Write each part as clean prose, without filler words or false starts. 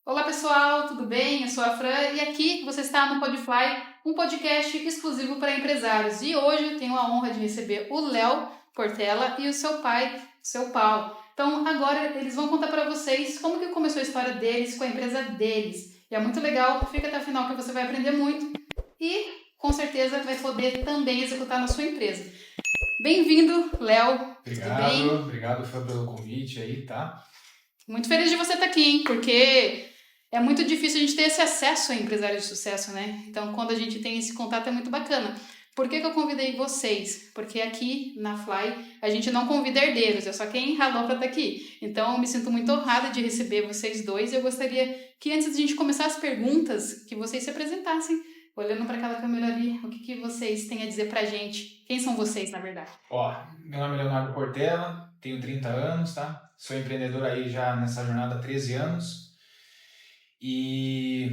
Olá pessoal, tudo bem? Eu sou a Fran e aqui você está no Podfly, um podcast exclusivo para empresários. E hoje eu tenho a honra de receber o Léo Portela e o seu pai, o seu Paulo. Então agora eles vão contar para vocês como que começou a história deles com a empresa deles. E é muito legal, fica até o final que você vai aprender muito e com certeza vai poder também executar na sua empresa. Bem-vindo, Léo. Tudo bem? Obrigado, Fran, pelo convite aí, tá? Muito feliz de você estar aqui, hein? Porque é muito difícil a gente ter esse acesso a empresários de sucesso, né? Então, quando a gente tem esse contato, é muito bacana. Por que eu convidei vocês? Porque aqui na Fly a gente não convida herdeiros, é só quem ralou para estar aqui. Então, eu me sinto muito honrada de receber vocês dois e eu gostaria que antes de a gente começar as perguntas, que vocês se apresentassem, olhando para aquela câmera ali, o que vocês têm a dizer pra gente? Quem são vocês, na verdade? Meu nome é Leonardo Portela, tenho 30 anos, tá? Sou empreendedor aí já nessa jornada há 13 anos e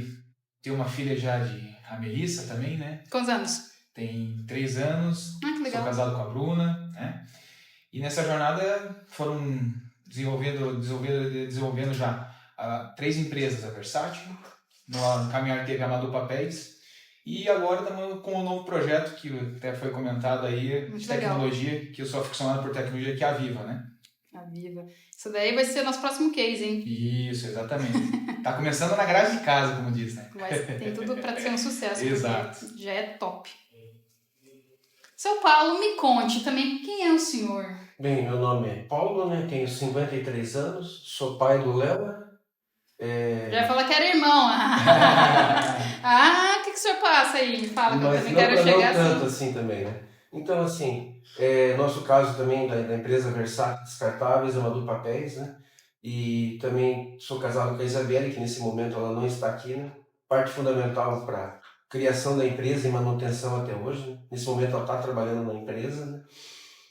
tenho uma filha já a Melissa também, né? Quantos anos? Tem 3 anos, que legal. sou casado com a Bruna, né? E nessa jornada foram desenvolvendo já 3 empresas, a Versátil, no caminhar teve a Madu Papéis, e agora estamos com um novo projeto que até foi comentado aí, Muito de tecnologia, legal. que eu sou aficionado por tecnologia, que é a Viva, né? A Viva. Isso daí vai ser nosso próximo case, hein? Isso, exatamente. Tá começando na grade de casa, como diz, né? Mas tem tudo para ser um sucesso. Exato. Já é top. Seu Paulo, me conte também quem é o senhor? Bem, meu nome é Paulo, né? Tenho 53 anos, sou pai do Léo. Já ia falar que era irmão. O que o senhor passa aí? Me fala, que eu Mas também não, quero chegar não tanto assim. assim também, né? Então, assim, nosso caso também da empresa Versátil Descartáveis, Amador Papéis, né? E também sou casado com a Isabelle, que nesse momento ela não está aqui, né? Parte fundamental para criação da empresa e manutenção até hoje, né? Nesse momento ela está trabalhando na empresa, né?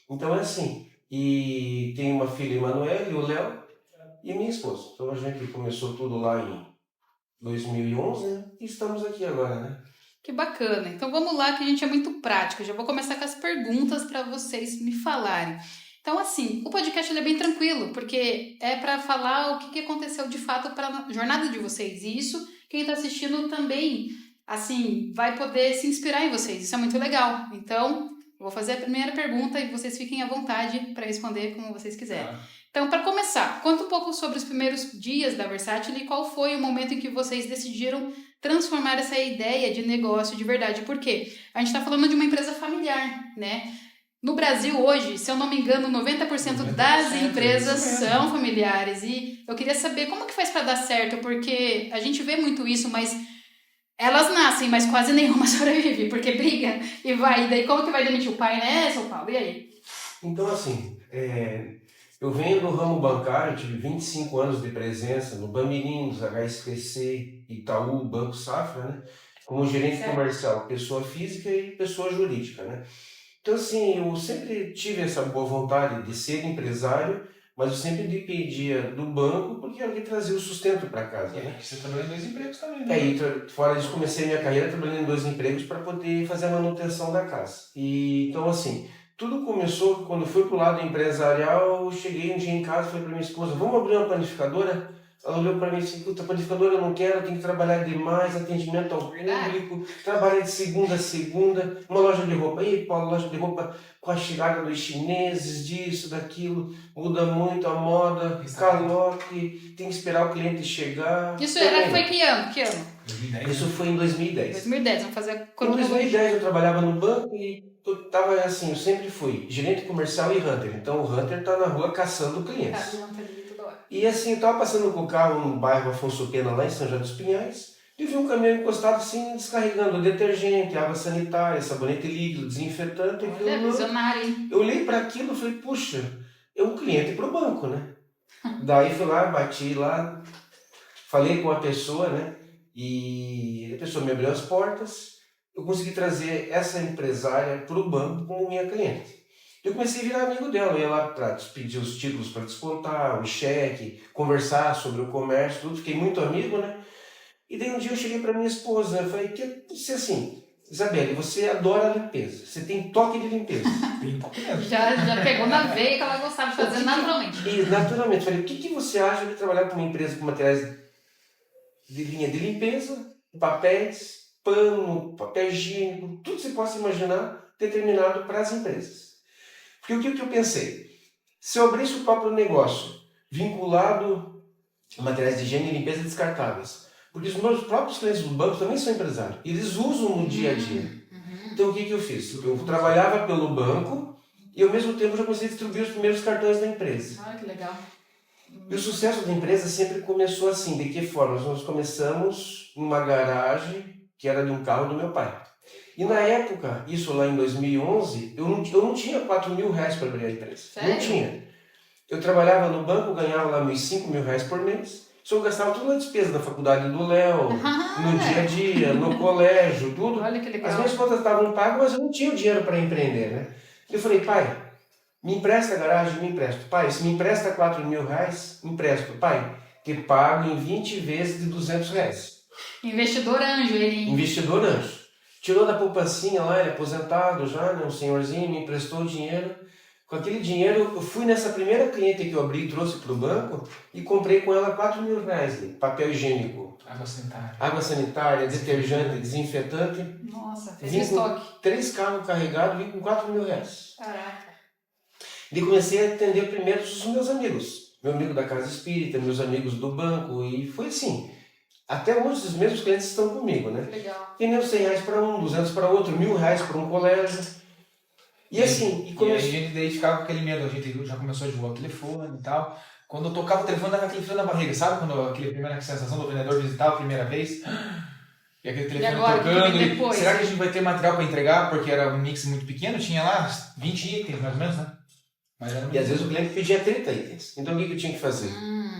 Então é assim, e tenho uma filha, Emanuele, o Léo, e minha esposa. Então a gente começou tudo lá em 2011, né? E estamos aqui agora, né? Que bacana. Então vamos lá, que a gente é muito prático. Já vou começar com as perguntas para vocês me falarem. Então, assim, o podcast ele é bem tranquilo, porque é para falar o que aconteceu de fato para a jornada de vocês. E isso, quem está assistindo também, assim, vai poder se inspirar em vocês. Isso é muito legal. Então, eu vou fazer a primeira pergunta e vocês fiquem à vontade para responder como vocês quiserem. Então, para começar, conta um pouco sobre os primeiros dias da Versátil e qual foi o momento em que vocês decidiram transformar essa ideia de negócio de verdade. Por quê? A gente está falando de uma empresa familiar, né? No Brasil hoje, se eu não me engano, 90% das empresas são familiares. E eu queria saber como que faz para dar certo, porque a gente vê muito isso, mas elas nascem, mas quase nenhuma sobrevive, porque briga e vai. E daí como que vai demitir o pai, né, São Paulo? E aí? Então, assim, eu venho do ramo bancário, tive 25 anos de presença no Bamirindos, HSBC, Itaú, Banco Safra, né? Como gerente comercial, pessoa física e pessoa jurídica, né? Então, assim, eu sempre tive essa boa vontade de ser empresário, mas eu sempre dependia do banco porque era o que trazia o sustento para casa, né? Você trabalhou em 2 empregos também, né? E fora disso, comecei minha carreira trabalhando em 2 empregos para poder fazer a manutenção da casa. E, então, assim, tudo começou quando fui pro lado empresarial. Eu cheguei um dia em casa e falei para minha esposa: vamos abrir uma panificadora? Ela olhou para mim e disse: puta, panificadora eu não quero, tenho que trabalhar demais, atendimento ao público, trabalhar de segunda a segunda, uma loja de roupa. Aí, Paulo, loja de roupa com a chegada dos chineses, disso, daquilo, muda muito a moda, calote, tem que esperar o cliente chegar. Isso foi que ano? 2010. Isso foi em 2010. 2010, vamos fazer a Em cronologia. 2010 eu trabalhava no banco e eu tava assim, eu sempre fui gerente comercial e hunter. Então o hunter tá na rua caçando clientes. E assim, eu tava passando com o carro no bairro Afonso Pena, lá em São José dos Pinhais, e vi um caminhão encostado assim, descarregando detergente, água sanitária, sabonete líquido, desinfetante. Olha, visionário, hein? Eu olhei para aquilo e falei: puxa, é um cliente pro banco, né? Daí fui lá, bati lá, falei com a pessoa, né? E a pessoa me abriu as portas. Eu consegui trazer essa empresária para o banco como minha cliente. Eu comecei a virar amigo dela, eu ia lá para pedir os títulos para descontar, o cheque, conversar sobre o comércio, tudo. Fiquei muito amigo, né? E daí um dia eu cheguei para minha esposa, eu falei: que você assim, Isabelle, você adora limpeza, você tem toque de limpeza. Já pegou na veia que ela gostava de fazer naturalmente. E naturalmente, falei: o que você acha de trabalhar com uma empresa com materiais de linha de limpeza, papéis, pano, papel higiênico, tudo que você possa imaginar determinado para as empresas. Porque o que eu pensei? Se eu abrisse o próprio negócio vinculado a materiais de higiene e limpeza descartáveis, porque os meus próprios clientes do banco também são empresários, eles usam no dia a dia. Então o que eu fiz? Eu trabalhava pelo banco e ao mesmo tempo já comecei a distribuir os primeiros cartões da empresa. Ah, que legal. E o sucesso da empresa sempre começou assim. De que forma? Nós começamos numa garagem que era de um carro do meu pai. E na época, isso lá em 2011, eu não tinha 4 mil reais para abrir a empresa. Sério? Não tinha. Eu trabalhava no banco, ganhava lá meus 5 mil reais por mês. Só gastava tudo na despesa da faculdade do Léo, no dia a dia, no colégio, tudo. Olha que legal. As minhas contas estavam pagas, mas eu não tinha o dinheiro para empreender, né? Eu falei, pai, me empresta a garagem? Me empresto. Pai, se me empresta 4 mil reais, empresto. Pai, te pago em 20 vezes de 200 reais. Investidor anjo, ele. Investidor anjo. Tirou da poupancinha lá, ele é aposentado já, né? Um senhorzinho me emprestou o dinheiro. Com aquele dinheiro, eu fui nessa primeira cliente que eu abri e trouxe para o banco e comprei com ela 4 mil reais de papel higiênico, água sanitária, detergente, desinfetante. Nossa, fez Vim estoque. com 3 carros carregados, vim com 4 mil reais. Caraca. E comecei a atender primeiro os meus amigos. Meu amigo da Casa Espírita, meus amigos do banco, e foi assim. Até hoje os mesmos clientes estão comigo, né? Legal. Vendendo 100 reais para um, 200 para outro, 1.000 reais para um colégio. E assim, E aí a gente daí ficava com aquele medo, a gente já começou a divulgar o telefone e tal. Quando eu tocava o telefone, dava aquele frio na barriga, sabe? Quando aquela primeira sensação do vendedor visitar a primeira vez, e aquele telefone agora, tocando. que depois, será que a gente vai ter material para entregar? Porque era um mix muito pequeno, tinha lá 20 itens mais ou menos, né? Mas era E às vezes o cliente pedia 30 itens. Então o que eu tinha que fazer?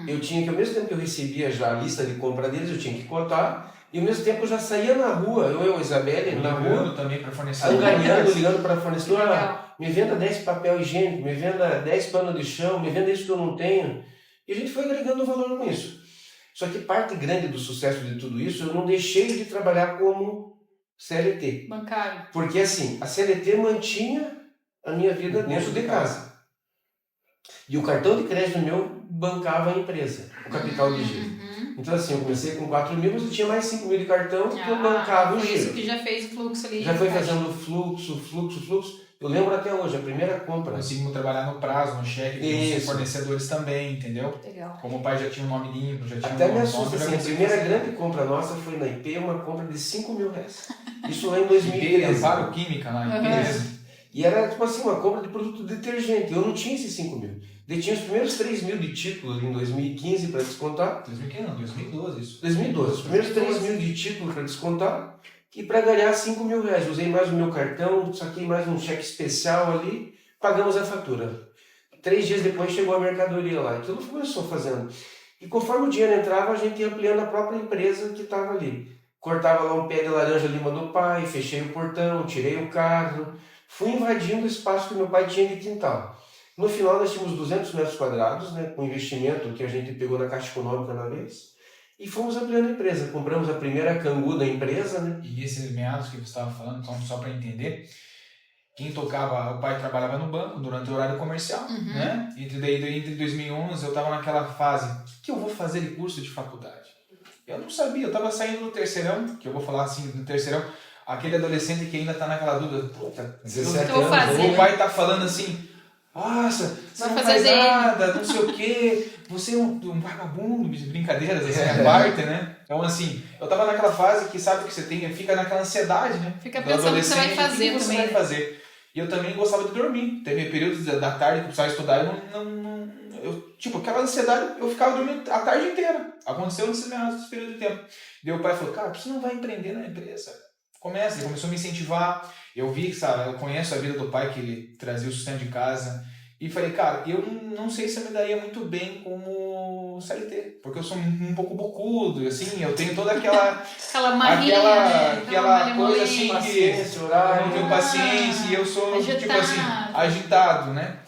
Eu tinha que, ao mesmo tempo que eu recebia já a lista de compra deles, eu tinha que cotar. E ao mesmo tempo eu já saía na rua, eu e a Isabelle, na rua, também para fornecer. angariando, ligando para fornecedor, Legal. me venda 10 papel higiênico, me venda 10 panos de chão, me venda isso que eu não tenho. E a gente foi agregando valor com isso. Só que parte grande do sucesso de tudo isso, eu não deixei de trabalhar como CLT. Bancário. Porque assim, a CLT mantinha a minha vida dentro de casa. E o cartão de crédito meu bancava a empresa, o capital de giro. Então assim, eu comecei com 4 mil, mas eu tinha mais 5 mil de cartão que eu bancava o Foi giro. isso que já fez o fluxo ali. Já foi fazendo fluxo. Eu lembro até hoje, a primeira compra. Conseguimos trabalhar no prazo, no cheque, com os fornecedores também, entendeu? Legal. Como o pai já tinha um nome limpo, já tinha Até um me nome assusta, assim, a já primeira consegui grande compra nossa foi na IP, uma compra de 5 mil reais. Isso lá em IP, 2013. Amparo Química lá, IP mesmo. E era tipo assim, uma compra de produto detergente. Eu não tinha esses 5 mil. Eu tinha os primeiros 3 mil de título ali em 2015 para descontar. 2015 não, 2012 isso. 2012. Os primeiros 3 mil de título para descontar e para ganhar 5 mil reais. Usei mais o meu cartão, saquei mais um cheque especial ali, pagamos a fatura. 3 dias depois chegou a mercadoria lá. E tudo começou fazendo. E conforme o dinheiro entrava, a gente ia ampliando a própria empresa que estava ali. Cortava lá um pé de laranja lima do pai, fechei o portão, tirei o carro. Fui invadindo o espaço que meu pai tinha de quintal. No final nós tínhamos 200 metros quadrados, né, com investimento que a gente pegou na Caixa Econômica na vez, e fomos ampliando a empresa. Compramos a primeira Cangu da empresa, né? E esses meados que você estava falando, então, só para entender, quem tocava, o pai trabalhava no banco durante o horário comercial, né? Entre 2011 eu estava naquela fase, o que eu vou fazer de curso de faculdade? Eu não sabia, eu estava saindo do terceirão, que eu vou falar assim, do terceirão, aquele adolescente que ainda está naquela dúvida, puta, 17 eu vou fazer, anos, o né? pai está falando assim, nossa, você Vai não fazer faz dele. nada, não sei o quê, você é um vagabundo, brincadeiras, assim, a parte, né? Então, assim, eu tava naquela fase que sabe o que você tem, fica naquela ansiedade, né? Fica Do pensando o que você vai adolescente, fazer o que você também. vai fazer? E eu também gostava de dormir. Teve períodos da tarde que eu precisava estudar, tipo, aquela ansiedade, eu ficava dormindo a tarde inteira. Aconteceu nesse período de tempo. Daí o pai falou, cara, você não vai empreender na empresa. Começa, ele começou a me incentivar. Eu vi, sabe, eu conheço a vida do pai, que ele trazia o sustento de casa. E falei, cara, eu não sei se eu me daria muito bem como CLT, porque eu sou um pouco bocudo, assim, eu tenho toda aquela marrinha, né? aquela coisa assim que paciência, eu horário. não tenho paciência e eu sou, agitado. tipo assim, agitado, né?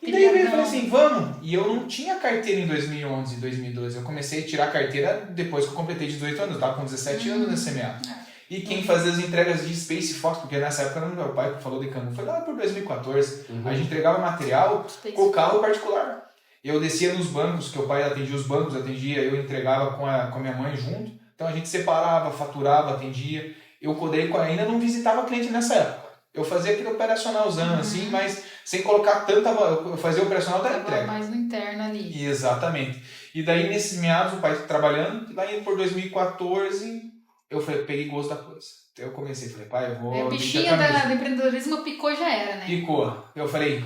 E daí eu falei assim, vamos. E eu não tinha carteira em 2011, 2012, eu comecei a tirar carteira depois que eu completei 18 anos, eu tava com 17 anos nesse CMA. E quem fazia as entregas de Space Fox, porque nessa época não meu pai que falou de Cangu, foi lá por 2014. A gente entregava material com o carro particular. Eu descia nos bancos, que o pai atendia os bancos, eu entregava com a minha mãe junto. Então a gente separava, faturava, atendia. Eu ainda não visitava cliente nessa época. Eu fazia aquele operacionalzão, assim, mas sem colocar tanta... Eu fazia o operacional da entrega. mais no interno ali. Exatamente. E daí, nesses meados, o pai trabalhando, lá por 2014, eu peguei gosto da coisa. Então eu comecei, falei, pai, eu vou... O bichinho do empreendedorismo picou, já era, né? Picou. Eu falei,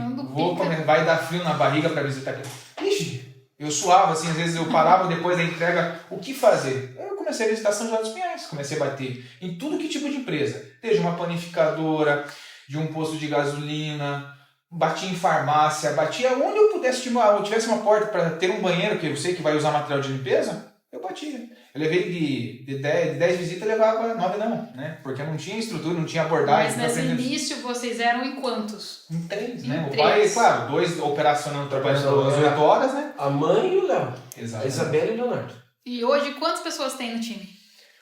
vai dar frio na barriga para visitar cliente. Ixi, eu suava, assim, às vezes eu parava depois da entrega, o que fazer? Eu comecei a visitar São José dos Pinhais, comecei a bater em tudo que tipo de empresa. Desde uma panificadora, de um posto de gasolina, bati em farmácia, bati onde eu pudesse, eu tivesse uma porta para ter um banheiro, que eu sei que vai usar material de limpeza, eu batia. Eu levei de 10 visitas, eu levava 9 não, né? Porque não tinha estrutura, não tinha abordagem. Mas nesse início vocês eram em quantos? Em 3, né? O pai, claro, 2 operacionando, trabalhando as 8 horas, né? A mãe e o Léo. Exato. A Isabela e o Leonardo. E hoje quantas pessoas tem no time?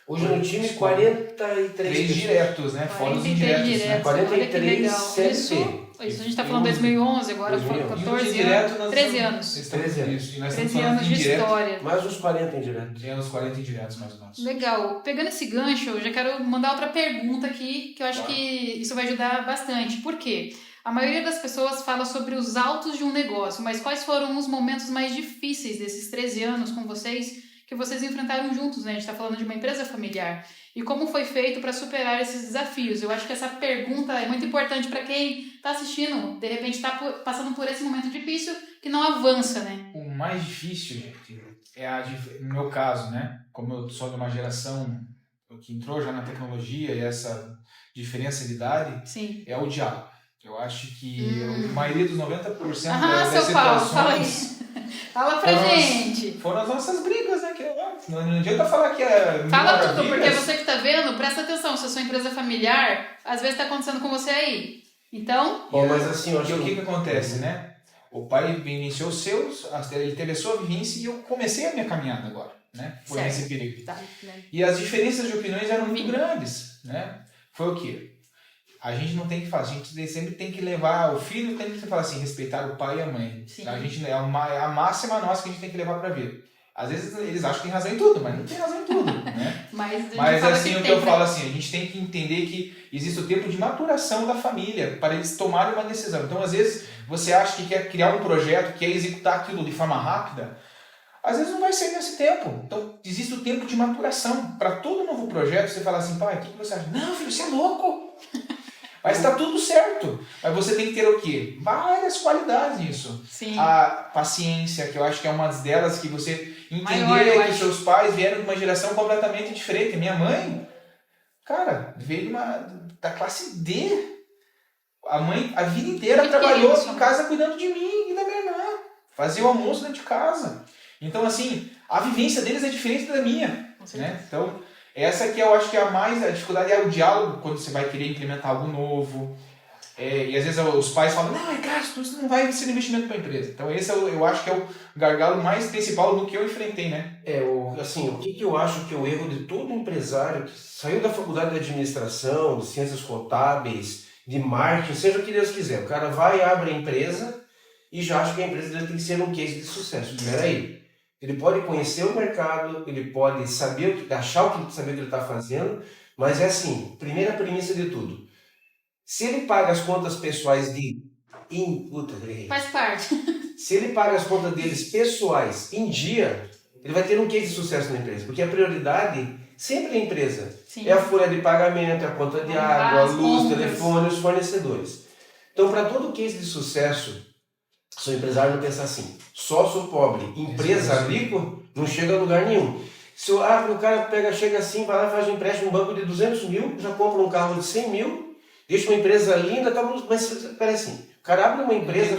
Hoje no time 43 3 diretos, né? Fora os indiretos. Né? 43 CLT. Isso a gente está falando 2011, agora foram 14 anos. 13 anos. 13 anos. Isso, e nós 13 anos de história. Mais uns 40 indiretos. Tem uns 40 indiretos, mais ou menos. Legal. Pegando esse gancho, eu já quero mandar outra pergunta aqui, que eu acho que isso vai ajudar bastante. Por quê? A maioria das pessoas fala sobre os altos de um negócio, mas quais foram os momentos mais difíceis desses 13 anos com vocês, que vocês enfrentaram juntos, né? A gente está falando de uma empresa familiar. E como foi feito para superar esses desafios? Eu acho que essa pergunta é muito importante para quem está assistindo, de repente está passando por esse momento difícil que não avança, né? O mais difícil, gente, no meu caso, né? Como eu sou de uma geração que entrou já na tecnologia e essa diferença de idade, Sim. É o diálogo. Eu acho que a maioria dos 90% das seu situações... Paulo, fala aí. Fala pra gente. Foram as nossas brigas, né? Não adianta falar que é... Fala tudo, porque você que tá vendo, presta atenção. Se a sua empresa é familiar, às vezes tá acontecendo com você aí. Então... Bom, mas assim, eu acho que o que acontece, né? O pai iniciou os seus, ele teve a sua vivência e eu comecei a minha caminhada agora, né? Por esse período. Tá, né? E as diferenças de opiniões eram muito grandes, né? Foi o quê? A gente não tem que fazer, a gente sempre tem que levar, o filho tem que falar assim, respeitar o pai e a mãe. Sim. A gente, é a máxima nossa que a gente tem que levar para a vida. Às vezes eles acham que tem razão em tudo, mas não tem razão em tudo, né? Mas assim, o que eu falo assim, a gente tem que entender que existe o tempo de maturação da família para eles tomarem uma decisão. Então, às vezes, você acha que quer criar um projeto, quer executar aquilo de forma rápida, às vezes não vai ser nesse tempo. Então, existe o tempo de maturação. Para todo novo projeto, você fala assim, pai, o que você acha? Não, filho, você é louco! Mas está tudo certo. Mas você tem que ter o quê? Várias qualidades nisso. Sim. A paciência, que eu acho que é uma delas, que você entender que os seus pais vieram de uma geração completamente diferente. Minha mãe, cara, veio da classe D. A mãe, a vida inteira, trabalhou em casa cuidando de mim e da minha irmã. Fazia o almoço dentro de casa. Então, assim, a vivência deles é diferente da minha. Né? Então... essa que eu acho que a dificuldade é o diálogo quando você vai querer implementar algo novo. E às vezes os pais falam, não, gasto, isso não vai ser investimento para a empresa. Então esse eu acho que é o gargalo mais principal do que eu enfrentei, né? O que eu acho que é o erro de todo empresário que saiu da faculdade de administração, de ciências contábeis, de marketing, seja o que Deus quiser. O cara vai, abre a empresa e já acha que a empresa dele tem que ser um case de sucesso. Espera aí. Ele pode conhecer o mercado, ele pode achar o que ele está fazendo, mas é assim, primeira premissa de tudo. Se ele paga as contas pessoais faz parte. Se ele paga as contas deles pessoais em dia, ele vai ter um case de sucesso na empresa, porque a prioridade sempre é a empresa. Sim. É a folha de pagamento, é a conta de água, a luz, telefone, os fornecedores. Então, para todo case de sucesso, seu empresário não pensa assim, só sou pobre, empresa rico, não chega a lugar nenhum. Se o cara chega assim, vai lá, faz um empréstimo no banco de 200 mil, já compra um carro de 100 mil, deixa uma empresa linda, mas parece assim, o cara abre uma empresa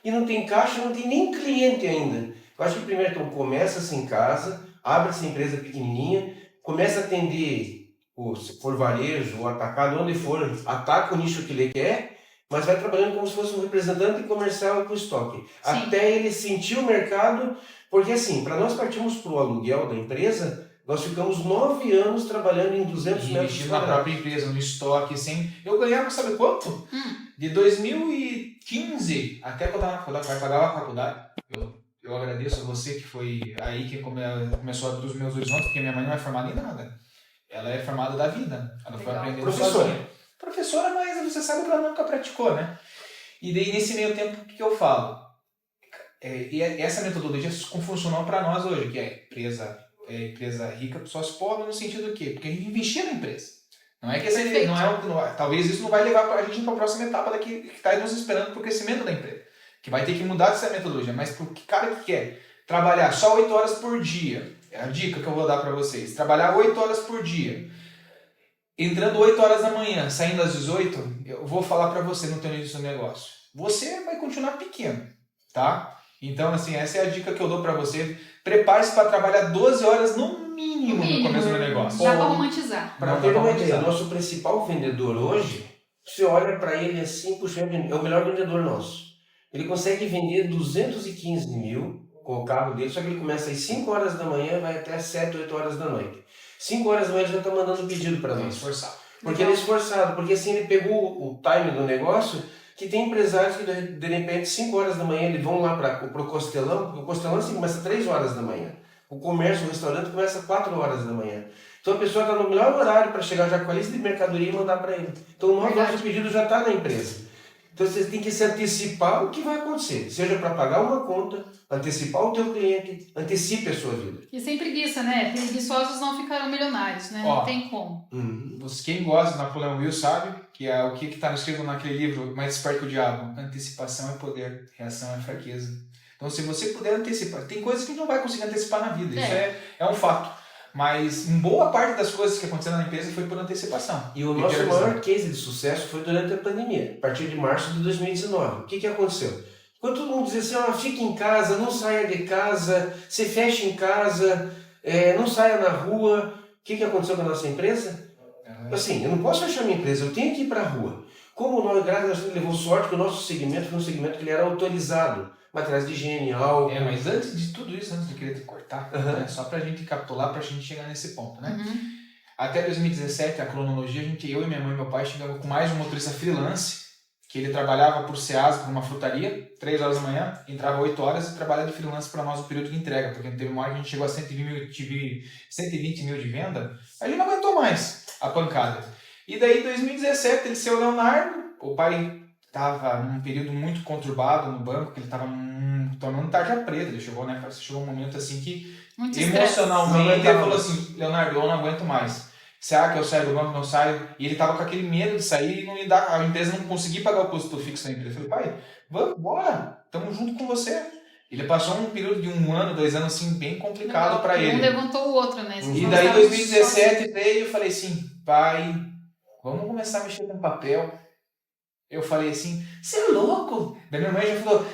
e não tem caixa, não tem nem cliente ainda. Eu acho que primeiro então começa-se em casa, abre essa empresa pequenininha, começa a atender, se for varejo ou atacado, onde for, ataca o nicho que ele quer, mas vai trabalhando como se fosse um representante comercial com estoque. Sim. Até ele sentir o mercado, porque assim, para nós partirmos para o aluguel da empresa, nós ficamos 9 anos trabalhando em 200 metros na própria empresa, no estoque, eu ganhava, sabe quanto? De 2015 até quando eu estava na faculdade, eu pagava a faculdade, eu agradeço a você que foi aí que começou a abrir os meus horizontes, porque minha mãe não é formada em nada. Ela é formada da vida. Ela foi aprendendo sozinha. Professora, mas você sabe que ela nunca praticou, né? E daí, nesse meio tempo, o que eu falo? E essa metodologia funcionou para nós hoje, que é empresa rica para sócio pobre, no sentido do quê? Porque a gente investia na empresa. Não é que talvez isso não vai levar a gente para a próxima etapa daqui que está nos esperando para o crescimento da empresa. Que vai ter que mudar essa metodologia. Mas para o cara que quer trabalhar só 8 horas por dia, é a dica que eu vou dar para vocês. Trabalhar 8 horas por dia, entrando 8 horas da manhã, saindo às 18, eu vou falar para você no teu início do negócio. Você vai continuar pequeno, tá? Então, assim, essa é a dica que eu dou para você. Prepare-se para trabalhar 12 horas no mínimo no começo do negócio. Dá para romantizar. Para ter uma ideia, o nosso principal vendedor hoje, você olha para ele assim, puxa, é o melhor vendedor nosso. Ele consegue vender 215 mil com o carro dele, só que ele começa às 5 horas da manhã e vai até às 7, 8 horas da noite. 5 horas da manhã ele já está mandando pedido para nós. Esforçado. Porque ele é esforçado, porque assim ele pegou o time do negócio, que tem empresários que de repente 5 horas da manhã eles vão lá para o Costelão, porque o Costelão assim, começa 3 horas da manhã. O comércio, o restaurante começa 4 horas da manhã. Então a pessoa está no melhor horário para chegar já com a lista de mercadoria e mandar para ele. Então o nosso pedido já está na empresa. Então você tem que se antecipar o que vai acontecer. Seja para pagar uma conta, antecipar o teu cliente, antecipe a sua vida. E sem preguiça, né? Preguiçosos não ficarão milionários, né? Não tem como. Quem gosta do Napoleão Hill sabe que é o que está escrito naquele livro Mais Esperto que o Diabo. Antecipação é poder, reação é fraqueza. Então se você puder antecipar, tem coisas que a gente não vai conseguir antecipar na vida, isso é um fato. Mas boa parte das coisas que aconteceram na empresa foi por antecipação. E o nosso maior case de sucesso foi durante a pandemia, a partir de março de 2019. O que aconteceu? Quando todo mundo dizia assim, fica em casa, não saia de casa, se fecha em casa, não saia na rua. O que aconteceu com a nossa empresa? Assim, eu não posso fechar minha empresa, eu tenho que ir para a rua. Como nós, graças a Deus, levou sorte que o nosso segmento foi um segmento que ele era autorizado. Materiais de higiene, álcool. Mas antes de tudo isso, antes de eu querer te cortar, né, só pra gente capitular, pra gente chegar nesse ponto, né? Até 2017, a cronologia, eu e minha mãe e meu pai chegamos com mais um motorista freelance, que ele trabalhava por Ceasa, por uma frutaria, 3 horas da manhã, entrava 8 horas e trabalhava de freelance para nós o período de entrega, porque teve uma hora que a gente chegou a 120 mil de venda, aí ele não aguentou mais a pancada. E daí, em 2017, ele seu Leonardo, o pai estava num período muito conturbado no banco, que ele estava tomando tarja preta, ele chegou um momento assim que muito emocionalmente ele falou assim, Leonardo, eu não aguento mais. Será que eu saio do banco? Não saio? E ele estava com aquele medo de sair e a empresa não conseguir pagar o custo fixo da empresa. Eu falei, pai, vamos, bora, estamos junto com você. Ele passou um período de 1 ano, 2 anos assim, bem complicado para ele. Um levantou o outro, né? E daí, em 2017, veio eu falei assim, pai, vamos começar a mexer com papel. Eu falei assim, você é louco? Daí minha mãe já falou,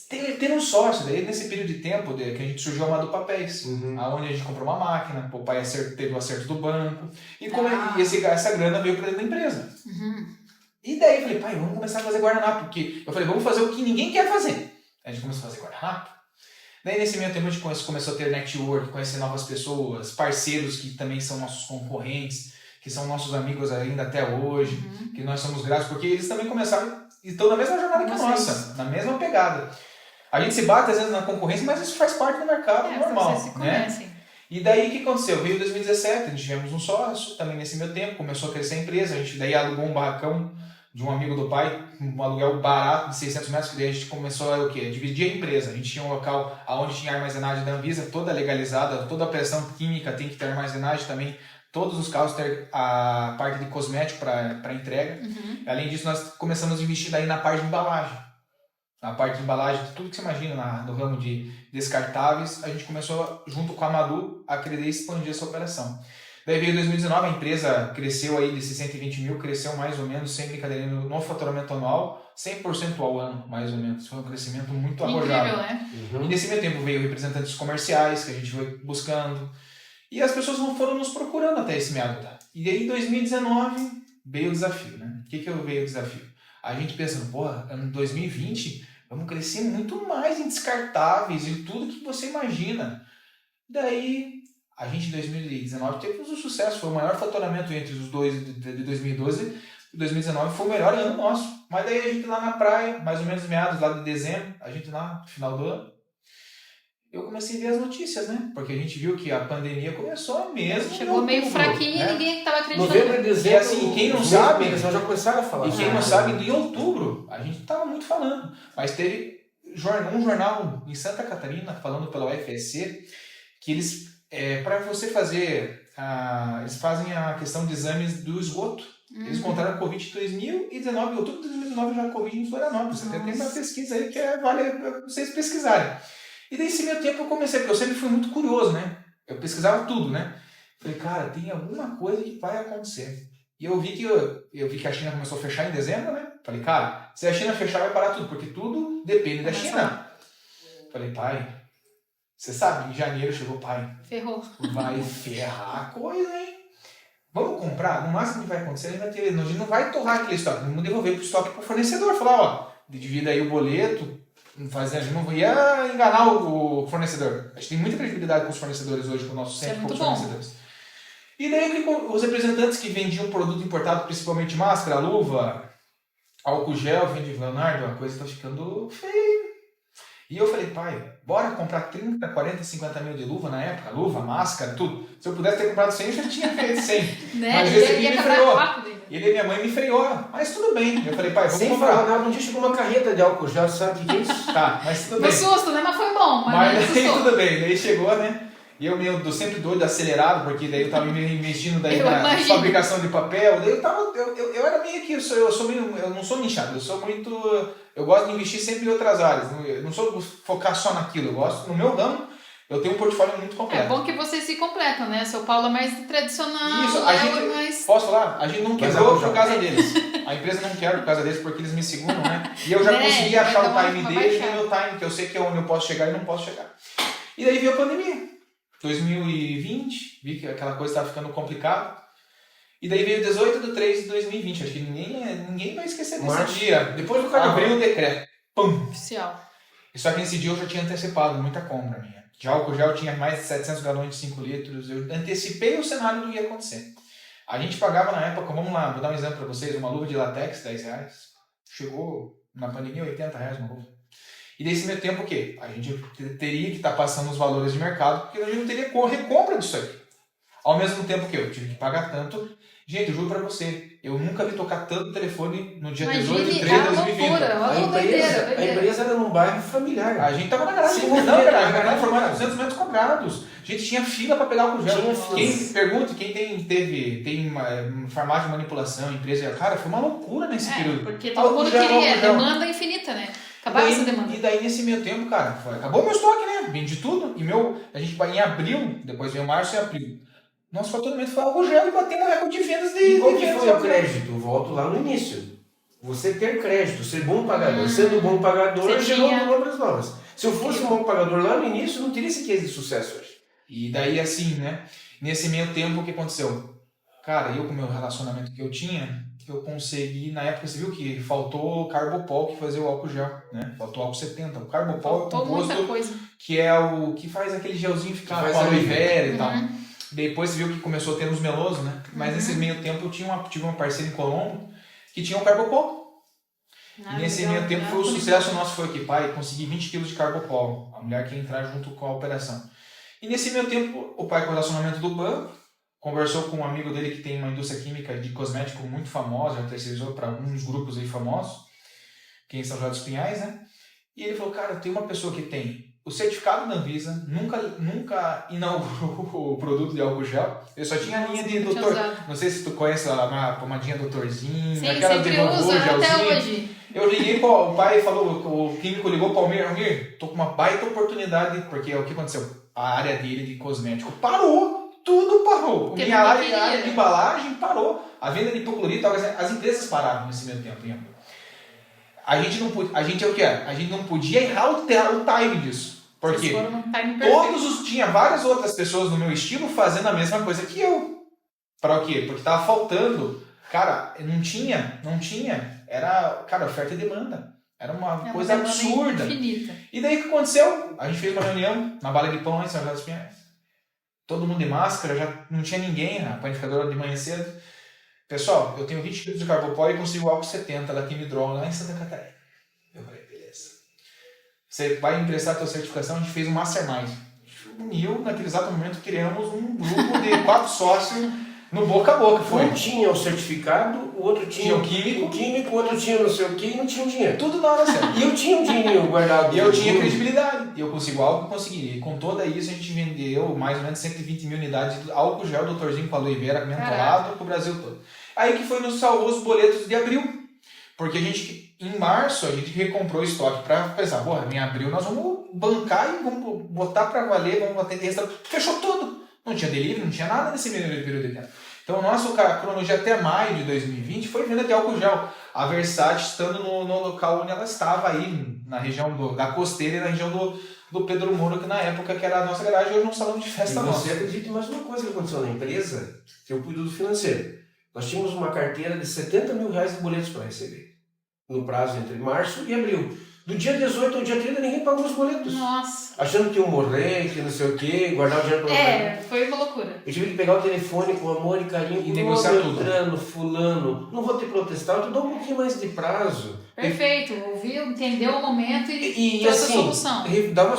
ter um sócio. Daí nesse período de tempo que a gente surgiu a Amado Papéis, onde a gente comprou uma máquina, o pai teve o acerto do banco, e essa grana veio para dentro da empresa. E daí eu falei, pai, vamos começar a fazer guardanapo, porque eu falei, vamos fazer o que ninguém quer fazer. A gente começou a fazer guardanapo. Daí nesse meio tempo a gente começou a ter network, conhecer novas pessoas, parceiros que também são nossos concorrentes, que são nossos amigos ainda até hoje, que nós somos gratos, porque eles também começaram e estão na mesma jornada que a nossa, na mesma pegada. A gente se bate às vezes na concorrência, mas isso faz parte do mercado normal. Vocês se conhecem. Né? E daí o que aconteceu? Veio 2017, a gente tivemos um sócio, também nesse meio tempo, começou a crescer a empresa, a gente daí alugou um barracão de um amigo do pai, um aluguel barato de 600 metros, que daí a gente começou a dividir a empresa. A gente tinha um local onde tinha armazenagem da Anvisa, toda legalizada, toda a pressão química tem que ter armazenagem também, todos os carros ter a parte de cosmético para entrega. Além disso, nós começamos a investir daí na parte de embalagem. Na parte de embalagem, tudo que você imagina no ramo de descartáveis, a gente começou, junto com a Madu, a querer expandir essa operação. Daí veio 2019, a empresa cresceu aí desses 120 mil, cresceu mais ou menos, sem brincadeira, no faturamento anual, 100% ao ano, mais ou menos. Foi um crescimento muito arrojado. Incrível, né? E nesse meio tempo veio representantes comerciais, que a gente foi buscando. E as pessoas não foram nos procurando até esse meado. Tá? E aí em 2019 veio o desafio, né? O que veio o desafio? A gente pensando, ano 2020, vamos crescer muito mais em descartáveis e tudo que você imagina. Daí, a gente em 2019 teve um sucesso, foi o maior faturamento entre os dois de 2012 e 2019, foi o melhor ano nosso. Mas daí a gente lá na praia, mais ou menos meados lá de dezembro, a gente lá no final do ano, eu comecei a ver as notícias, né? Porque a gente viu que a pandemia começou mesmo. Chegou meio fraquinho, né? E ninguém estava acreditando. Novembro e dezembro, E assim, quem não sabe, eles já começaram a falar. E quem não sabe, em outubro, a gente estava muito falando, mas teve um jornal em Santa Catarina, falando pela UFSC, que eles, para você fazer, eles fazem a questão de exames do esgoto. Eles encontraram a Covid em 2019, em outubro de 2019 já a Covid em Florianópolis. Até tem uma pesquisa aí que vale vocês pesquisarem. E nesse meio tempo eu comecei, porque eu sempre fui muito curioso, né? Eu pesquisava tudo, né? Falei, cara, tem alguma coisa que vai acontecer. E eu vi que a China começou a fechar em dezembro, né? Falei, cara, se a China fechar vai parar tudo, porque tudo depende da China. Falei, pai, você sabe, em janeiro chegou, pai. Ferrou. Vai ferrar a coisa, hein? Vamos comprar? No máximo que vai acontecer, a gente não vai torrar aquele estoque, vamos devolver pro estoque pro fornecedor. Falar, ó, divida aí o boleto, a gente não ia enganar o fornecedor. A gente tem muita credibilidade com os fornecedores hoje, com o nosso centro com os fornecedores. E daí os representantes que vendiam produto importado, principalmente máscara, luva, álcool gel, vende Leonardo, a coisa tá ficando feia. E eu falei, pai, bora comprar 30, 40, 50 mil de luva na época, luva, máscara, tudo. Se eu pudesse ter comprado 100, eu já tinha feito 100. Né? Mas esse aqui me freou. Ele e minha mãe me freou, mas tudo bem. Eu falei, pai, vamos sem comprar. Sem falar nada, um dia chegou uma carreta de álcool gel, sabe o que é isso? Tá, mas tudo bem. Foi susto, né? Mas foi bom. Mas daí tudo bem, daí chegou, né? E eu sempre doido, acelerado, porque daí eu tava me investindo daí na fabricação de papel. Daí eu era meio que, eu não sou nichado, eu gosto de investir sempre em outras áreas. Eu não sou focar só naquilo, eu gosto, no meu ramo, eu tenho um portfólio muito completo. É bom que vocês se completam, né? Seu Paulo é mais tradicional. Isso, a gente, posso falar? A gente não quebrou por causa deles. A empresa não quebra por causa deles, porque eles me seguram, né? E eu já consegui achar o time deles e o meu time, que eu sei que é onde eu posso chegar e não posso chegar. E daí veio a pandemia. 2020, vi que aquela coisa estava ficando complicada. E daí veio 18/3/2020. Acho que ninguém vai esquecer desse dia. Depois do carnaval. Abriu o decreto. Pum! Oficial. Só que nesse dia eu já tinha antecipado muita compra minha. De álcool gel tinha mais de 700 galões de 5 litros. Eu antecipei o cenário do que ia acontecer. A gente pagava na época, vamos lá, vou dar um exemplo para vocês, uma luva de latex, R$10. Chegou na pandemia R$80 uma luva. E nesse meio tempo o quê? A gente teria que estar passando os valores de mercado, porque a gente não teria recompra disso aí. Ao mesmo tempo que eu tive que pagar tanto. Gente, eu juro pra você, eu nunca vi tocar tanto telefone no dia 18/3/2020. A empresa era num bairro familiar. A gente tava na garagem, formando 200 metros quadrados. A gente tinha fila para pegar o gel. Quem tem uma farmácia de manipulação, empresa, cara, foi uma loucura nesse período. Porque todo mundo queria, demanda infinita, né? Acabava essa demanda. E daí nesse meio tempo, cara, acabou meu estoque, né? Vendi tudo. E a gente vai em abril, depois veio março e abril. Nosso faturamento foi álcool gel e batemos um recorde de vendas de. E qual que foi o crédito? Volto lá no início. Você ter crédito, ser bom pagador. Sendo bom pagador, gerou obras novas. Se eu fosse um bom pagador lá no início, não teria esse case de sucesso hoje. E daí, assim, né? Nesse meio tempo, o que aconteceu? Cara, eu com o meu relacionamento que eu tinha, eu consegui, na época você viu que faltou o Carbopol que fazia o álcool gel, né? Faltou o álcool 70. O Carbopol é um composto que é o que faz aquele gelzinho ficar com aloe vera e tal. Depois você viu que começou a ter uns melosos, né? Mas nesse meio tempo eu tive uma parceira em Colombo que tinha o Carbopol. E nesse meio tempo foi o sucesso nosso, foi que, pai, consegui 20 kg de Carbopol. A mulher quer entrar junto com a operação. E nesse meio tempo, o pai com o relacionamento do banco, conversou com um amigo dele que tem uma indústria química de cosmético muito famosa, já terceirizou para alguns grupos aí famosos, que em São José dos Pinhais, né? E ele falou, cara, tem uma pessoa que tem o certificado da Anvisa, nunca inaugurou o produto de álcool gel. Eu só tinha a linha de doutor. Não sei se tu conhece a pomadinha doutorzinho, sim, aquela de vovô, até hoje. Eu liguei para o pai, falou, o químico ligou para o Almir, tô com uma baita oportunidade, porque o que aconteceu? A área dele de cosmético parou, tudo parou. Minha área de embalagem parou. A venda de hipoclorito, as empresas pararam nesse meio tempo. A gente é o que é? A gente não podia errar o time disso. Porque tinha várias outras pessoas no meu estilo fazendo a mesma coisa que eu. Para o quê? Porque tava faltando. Cara, não tinha. Era, cara, oferta e demanda. Era uma coisa absurda. Infinita. E daí o que aconteceu? A gente fez uma reunião na Bala de Pão em São José dos Pinhais. Todo mundo de máscara, já não tinha ninguém, a panificadora de manhã cedo. Pessoal, eu tenho 20 kg de Carbopol e consigo álcool 70 da Quimidrol lá em Santa Catarina. Eu falei, beleza. você vai emprestar a tua certificação, a gente fez um mastermind. E eu, naquele exato momento, criamos um grupo de 4 sócios no boca a boca. Foi. Um tinha o certificado, o outro tinha o químico, o outro tinha não sei o que e não tinha o dinheiro. Tudo na hora certa. E eu tinha um dinheiro guardado. E eu tinha credibilidade. E eu consigo algo que consegui. E com toda isso, a gente vendeu mais ou menos 120 mil unidades de álcool gel doutorzinho com aloe vera mentolado pro Brasil todo. Aí que foi nos salvou os boletos de abril. Porque a gente, em março, a gente recomprou o estoque para pensar, porra, em abril nós vamos bancar e vamos botar para valer, vamos atender restaurante. Fechou tudo. Não tinha delivery, não tinha nada nesse período de tempo. Então, o nosso cronologia até maio de 2020 foi venda de álcool gel. A Versace estando no local onde ela estava aí, na região da Costeira e na região do Pedro Moura, que na época que era a nossa garagem, hoje é um salão de festa nosso. Você acredita em mais uma coisa que aconteceu na empresa, que eu cuido do financeiro. Nós tínhamos uma carteira de 70 mil reais de boletos para receber, no prazo entre março e abril. Do dia 18 ao dia 30, ninguém pagou os boletos. Nossa. Achando que iam morrer, que não sei o quê, guardar o dinheiro para foi uma loucura. Eu tive que pegar o telefone com amor e carinho. E negociar tudo. Fulano, não vou te protestar, eu te dou um pouquinho mais de prazo. Perfeito. Ouviu, entendeu o momento e trouxe assim, a solução. Dá uma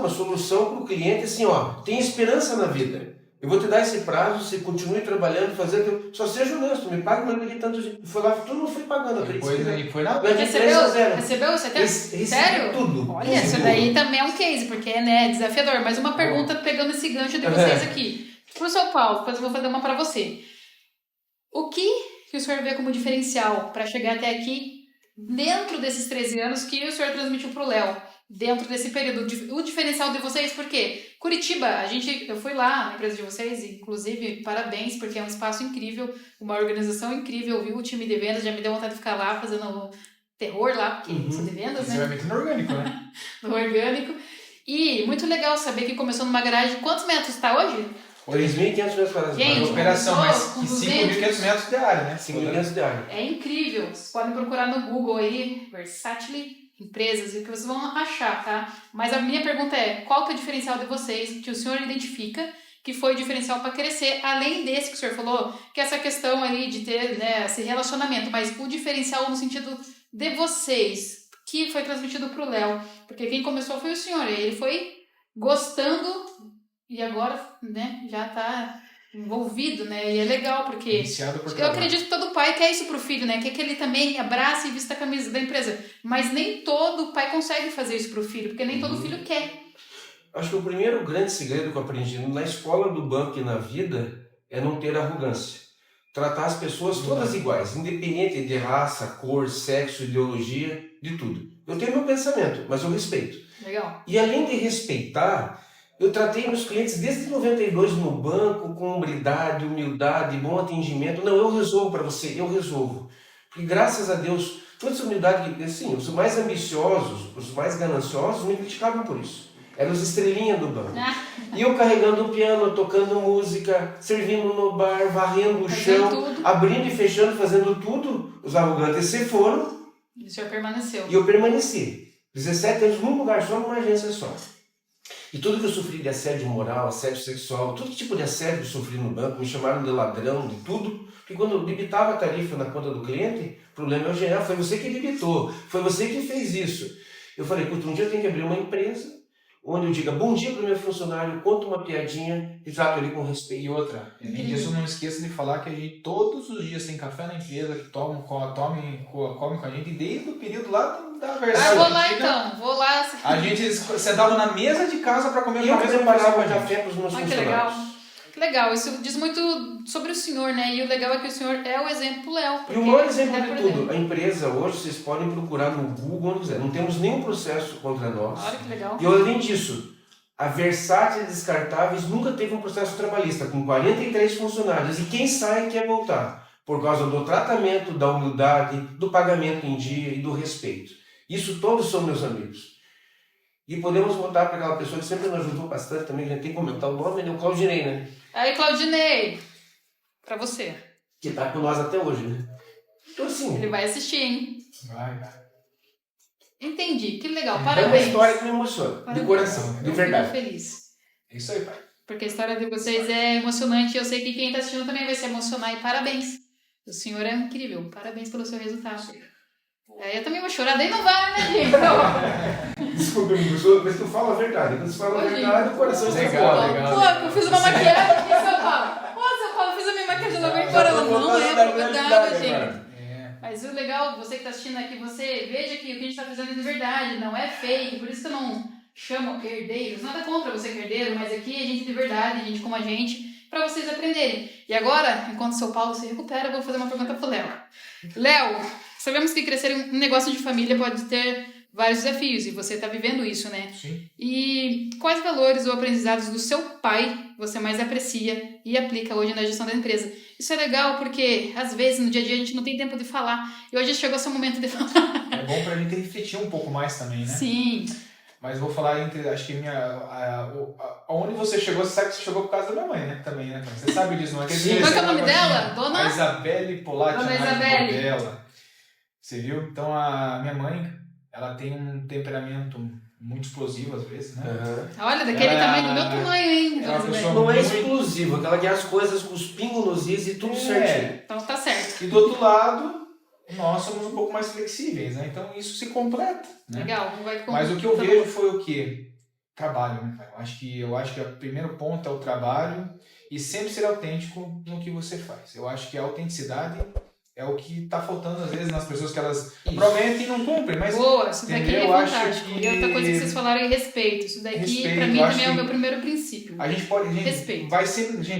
solução para o cliente, assim, ó, tem esperança na vida. Eu vou te dar esse prazo, você continue trabalhando, fazendo, só seja honesto, me pague, mas não tanto. Foi lá, tudo não foi pagando. E foi nada. Recebeu? Você tem? Sério? Tudo. Olha, isso daí também é um case, porque é desafiador. Mas uma pergunta pegando esse gancho de vocês aqui. Pro seu Paulo, depois eu vou fazer uma para você. O que o senhor vê como diferencial para chegar até aqui, dentro desses 13 anos que o senhor transmitiu pro Léo? Dentro desse período, o diferencial de vocês, porque Curitiba, eu fui lá na empresa de vocês, inclusive, parabéns, porque é um espaço incrível, uma organização incrível, viu? O time de vendas já me deu vontade de ficar lá fazendo terror lá, porque sou de vendas, né? Você vai meter no orgânico, né? No orgânico. E muito legal saber que começou numa garagem. Quantos metros está hoje? 3.500 metros quadrados. Gente, operação, mas 5.500 metros de área, né? 5.500 de área. É incrível. Vocês podem procurar no Google aí, Versace empresas, e o que vocês vão achar, tá? Mas a minha pergunta é, qual que é o diferencial de vocês, que o senhor identifica, que foi o diferencial para crescer, além desse que o senhor falou, que é essa questão aí de ter, né, esse relacionamento, mas o diferencial no sentido de vocês, que foi transmitido pro Léo, porque quem começou foi o senhor, ele foi gostando e agora, né, já tá envolvido, né, e é legal, porque eu acredito que todo pai quer isso pro filho, né, quer que ele também abrace e vista a camisa da empresa, mas nem todo pai consegue fazer isso pro filho, porque nem todo filho quer. Acho que o primeiro grande segredo que eu aprendi na escola do banco e na vida é não ter arrogância. Tratar as pessoas todas iguais, independente de raça, cor, sexo, ideologia, de tudo. Eu tenho meu pensamento, mas eu respeito. Legal. E além de respeitar, eu tratei meus clientes desde 92 no banco com hombridade, humildade, bom atendimento. Não, eu resolvo para você, eu resolvo. Porque graças a Deus, toda essa humildade, assim, os mais ambiciosos, os mais gananciosos me criticavam por isso. Eram os estrelinhas do banco. E eu carregando o piano, tocando música, servindo no bar, varrendo o chão, tudo. Abrindo e fechando, fazendo tudo. Os arrogantes se foram. E o senhor permaneceu. E eu permaneci. 17 anos num lugar só, numa agência só. E tudo que eu sofri de assédio moral, assédio sexual, todo tipo de assédio que eu sofri no banco, me chamaram de ladrão, de tudo. Porque quando eu debitava a tarifa na conta do cliente, o problema é o geral, foi você que debitou, foi você que fez isso. Eu falei, puta, um dia eu tenho que abrir uma empresa onde eu diga bom dia para o meu funcionário, conto uma piadinha e trato ele com respeito. E outra, além disso, não esqueça de falar que a gente todos os dias tem café na empresa, que come com a gente desde o período lá da versão. Vou lá então, vou lá. A gente sentava na mesa de casa para comer e eu preparava café para os meus funcionários. Que legal. Que legal, isso diz muito sobre o senhor, né? E o legal é que o senhor é o exemplo Léo. E o maior exemplo de tudo, a empresa hoje, vocês podem procurar no Google onde quiser. Não temos nenhum processo contra nós. Olha que legal. E além disso, a Versace Descartáveis nunca teve um processo trabalhista, com 43 funcionários. E quem sai quer voltar, por causa do tratamento, da humildade, do pagamento em dia e do respeito. Isso todos são meus amigos. E podemos voltar para aquela pessoa que sempre nos ajudou bastante também, que a gente tem que comentar o nome, né? O Claudinei, né? Aí, Claudinei, para você. Que tá com nós até hoje, né? Então, assim... Ele vai assistir, hein? Vai. Entendi, que legal, É parabéns. uma história que me emociona, parabéns. De coração, de verdade. Eu fico feliz. É isso aí, pai. Porque a história de vocês é emocionante, eu sei que quem está assistindo também vai se emocionar, e parabéns. O senhor é incrível, parabéns pelo seu resultado. Eu também vou chorar, daí não vale, né, gente? Não. Desculpa, mas tu fala a verdade. Quando tu fala a verdade, o coração está Legal, fora. legal. Pô, eu fiz uma maquiagem aqui em São Paulo. Pô, São Paulo, eu fiz a minha maquiagem, ela vai embora. Ela não é verdade, gente. Mas o legal, você que está assistindo aqui, você veja que o que a gente está fazendo é de verdade, não é fake. Por isso que eu não chamo herdeiros. Nada contra você que é herdeiro, mas aqui é gente de verdade, gente como a gente, para vocês aprenderem. E agora, enquanto o São Paulo se recupera, eu vou fazer uma pergunta pro Léo. Léo, sabemos que crescer um negócio de família pode ter vários desafios, e você está vivendo isso, né? Sim. E quais valores ou aprendizados do seu pai você mais aprecia e aplica hoje na gestão da empresa? Isso é legal porque, às vezes, no dia a dia a gente não tem tempo de falar, e hoje chegou o seu momento de falar. É bom pra gente refletir um pouco mais também, né? Sim. Mas vou falar entre, acho que onde você chegou, você sabe que você chegou por causa da minha mãe, né? Também, né? Você sabe disso, não é? Sim. Qual que é o nome dela? Dona? A Isabelle Polatti. Dona Isabelle. Dela. Você viu? Então, a minha mãe, ela tem um temperamento muito explosivo, às vezes, né? Olha, daquele tamanho do meu tamanho, hein? É uma Dona pessoa Isabelle. Não é muito- explosivo, aquela que as coisas com os pingos nos is e tudo certinho. Então tá certo. E do outro lado, nós somos um pouco mais flexíveis, né? Então, isso se completa, né? Legal. Vai Mas o que eu vejo foi o quê? Trabalho, né, cara? Eu acho que o primeiro ponto é o trabalho e sempre ser autêntico no que você faz. Eu acho que a autenticidade é o que está faltando às vezes nas pessoas que elas prometem e não cumprem, mas Boa, isso daqui entendeu? é Eu acho fantástico. que- E outra coisa que vocês falaram é respeito. Isso daqui, Respeito, pra mim, eu acho também é o que- meu primeiro princípio. a gente pode, Respeito.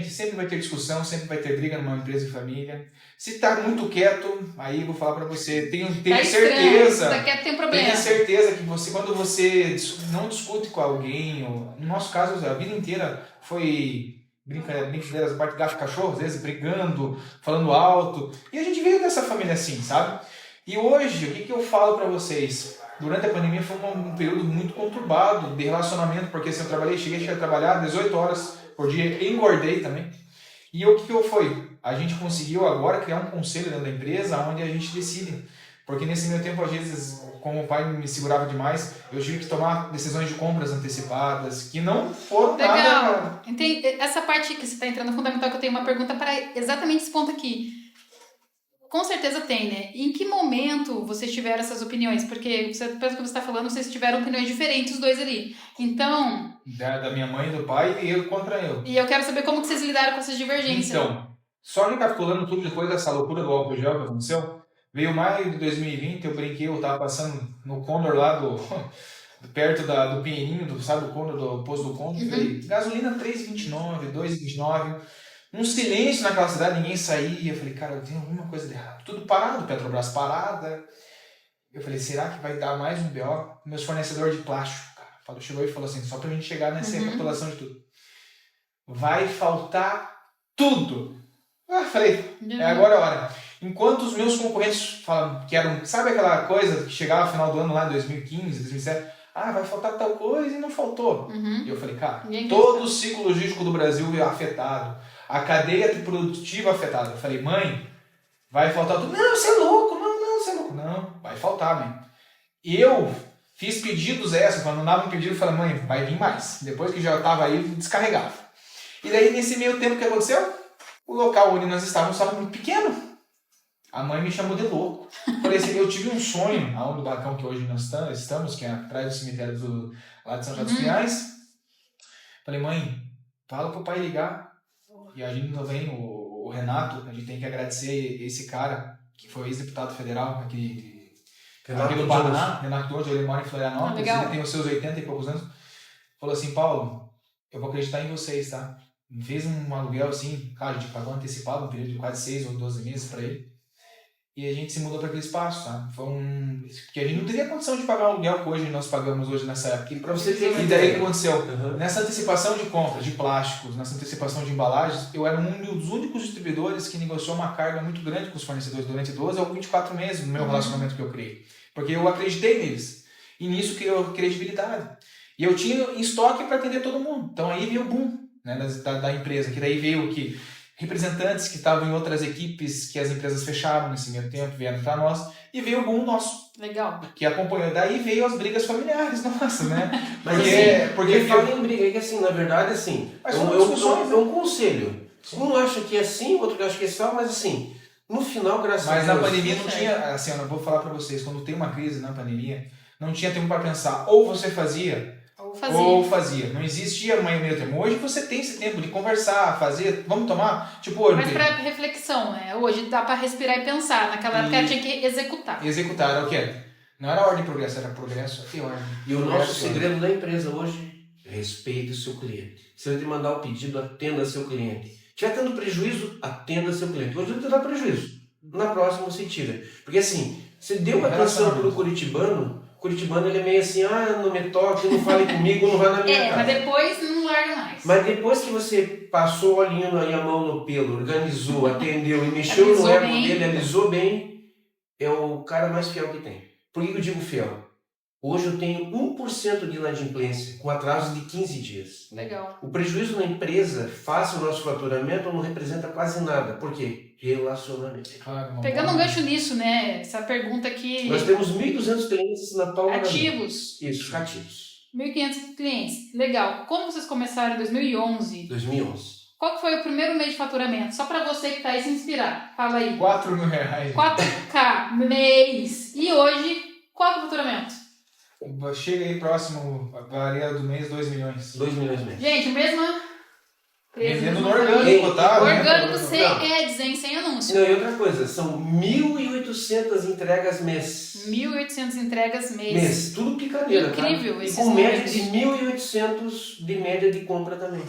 sempre vai ter discussão, sempre vai ter briga numa empresa de família. Se tá muito quieto, aí eu vou falar para você, tenho Tá estranho, certeza. isso daqui tem problema. Tenha certeza que quando você não discute com alguém, ou, no nosso caso, a vida inteira foi brincadeiras, parte de gato e cachorro, às vezes brigando, falando alto. E a gente veio dessa família assim, sabe? E hoje, o que eu falo para vocês? Durante a pandemia foi um período muito conturbado de relacionamento, porque assim, eu cheguei a trabalhar 18 horas por dia, engordei também. E o que foi? A gente conseguiu agora criar um conselho dentro da empresa onde a gente decide. Porque nesse meu tempo, às vezes, como o pai me segurava demais, eu tive que tomar decisões de compras antecipadas que não foram nada... Legal. Entendi. Essa parte que você está entrando é fundamental, que eu tenho uma pergunta para exatamente esse ponto aqui. Com certeza tem, né? Em que momento vocês tiveram essas opiniões? Porque, pelo que você está falando, vocês tiveram opiniões diferentes, os dois ali. Então... Da minha mãe e do pai e eu contra eu. E eu quero saber como que vocês lidaram com essas divergências. Então, só que tá colando tudo depois dessa loucura do álcool gel que aconteceu. Veio maio de 2020, eu brinquei, eu tava passando no Condor lá perto do Pinheirinho, sabe o Condor, do posto do Condor. Falei, gasolina 3,29, 2,29. Um silêncio naquela cidade, ninguém saía. Eu falei, cara, tem alguma coisa de errado. Tudo parado, Petrobras parada. Eu falei, será que vai dar mais um BO? Meus fornecedores de plástico, cara, chegou e falou assim, só pra gente chegar nessa recapitulação de tudo. Vai faltar tudo. Falei, agora a hora. Enquanto os meus concorrentes falam que eram, sabe aquela coisa que chegava no final do ano lá em 2015, 2017, vai faltar tal coisa e não faltou. E eu falei, cara, todo o ciclo logístico do Brasil é afetado, a cadeia produtiva afetada. Eu falei, mãe, vai faltar tudo. Não, você é louco, você é louco. Não, vai faltar, mãe. Eu fiz pedidos quando não dava um pedido, eu falei, mãe, vai vir mais. Depois que já estava aí, descarregava. E daí, nesse meio tempo, o que aconteceu? O local onde nós estávamos estava muito pequeno. A mãe me chamou de louco. Falei assim, eu tive um sonho, aonde o barracão que hoje nós estamos, que é atrás do cemitério lá de São José dos Pinhais. Falei, mãe, fala pro pai ligar. E a gente não vem, o Renato, a gente tem que agradecer esse cara, que foi ex-deputado federal aqui do Paraná, Renato Dojo, ele mora em Florianópolis, ele tem os seus 80 e poucos anos. Falou assim, Paulo, eu vou acreditar em vocês, tá? Me fez um aluguel assim, cara, a gente pagou antecipado, um período de quase 6 ou 12 meses para ele. E a gente se mudou para aquele espaço, tá? Porque a gente não teria condição de pagar o aluguel que hoje nós pagamos hoje nessa época. E para você ter E daí o que aconteceu? Nessa antecipação de compras de plásticos, nessa antecipação de embalagens, eu era um dos únicos distribuidores que negociou uma carga muito grande com os fornecedores durante 12 ou 24 meses no meu relacionamento que eu criei. Porque eu acreditei neles. E nisso criou credibilidade. E eu tinha em estoque para atender todo mundo. Então aí veio o boom, né, da empresa. Que daí veio o que... representantes que estavam em outras equipes que as empresas fecharam nesse meio tempo, vieram para nós, e veio o boom nosso. Legal. Que acompanhou. Daí veio as brigas familiares nossas, né? Mas porque fala em briga, é que assim, na verdade, assim, mas é um conselho. Um acha que é assim, o outro acha que é só, mas assim, No final, graças a Mas Deus... na pandemia não tinha, assim, eu vou falar pra vocês, quando tem uma crise na pandemia, não tinha tempo pra pensar, ou você fazia, ou fazia. Não existia meio termo. Hoje você tem esse tempo de conversar, fazer, vamos tomar, tipo... hoje. Mas pra reflexão, né? Hoje dá pra respirar e pensar. Naquela época tinha que executar. Executar, era o quê? Não era ordem e progresso, era progresso e ordem. E o nosso segredo da empresa hoje, respeite o seu cliente. Se ele te mandar o pedido, atenda seu cliente. Se estiver tendo prejuízo, atenda seu cliente. Hoje ele te dá prejuízo. Na próxima você tira. Porque assim, você deu atenção pro curitibano ele é meio assim, não me toque, não fale comigo, não vai na minha casa. Mas depois não larga mais. Mas depois que você passou o olhinho e a mão no pelo, organizou, atendeu e mexeu no ego dele, alisou bem, é o cara mais fiel que tem. Por que eu digo fiel? Hoje eu tenho 1% de inadimplência, com atraso de 15 dias. Legal. O prejuízo na empresa, face ao nosso faturamento, não representa quase nada. Por quê? Relacionamento. Claro, pegando um gancho nisso, né? Essa pergunta aqui... Nós temos 1.200 clientes na palma ativos. Isso, ativos. 1.500 clientes. Legal. Como vocês começaram em 2011? 2011. Qual que foi o primeiro mês de faturamento? Só pra você que tá aí se inspirar. Fala aí. R$4.000. 4K mês. E hoje, qual é o faturamento? Chega aí próximo, varia do mês, 2 milhões. 2 milhões mesmo. Gente, mesmo... Vendendo no orgânico, tá? Orgânico sem ads, hein? Sem anúncio. Não, e outra coisa, são 1.800 entregas mês. 1.800 entregas mês. Tudo picadeira, incrível, tá? esses E com média números. de 1.800 de média de compra também.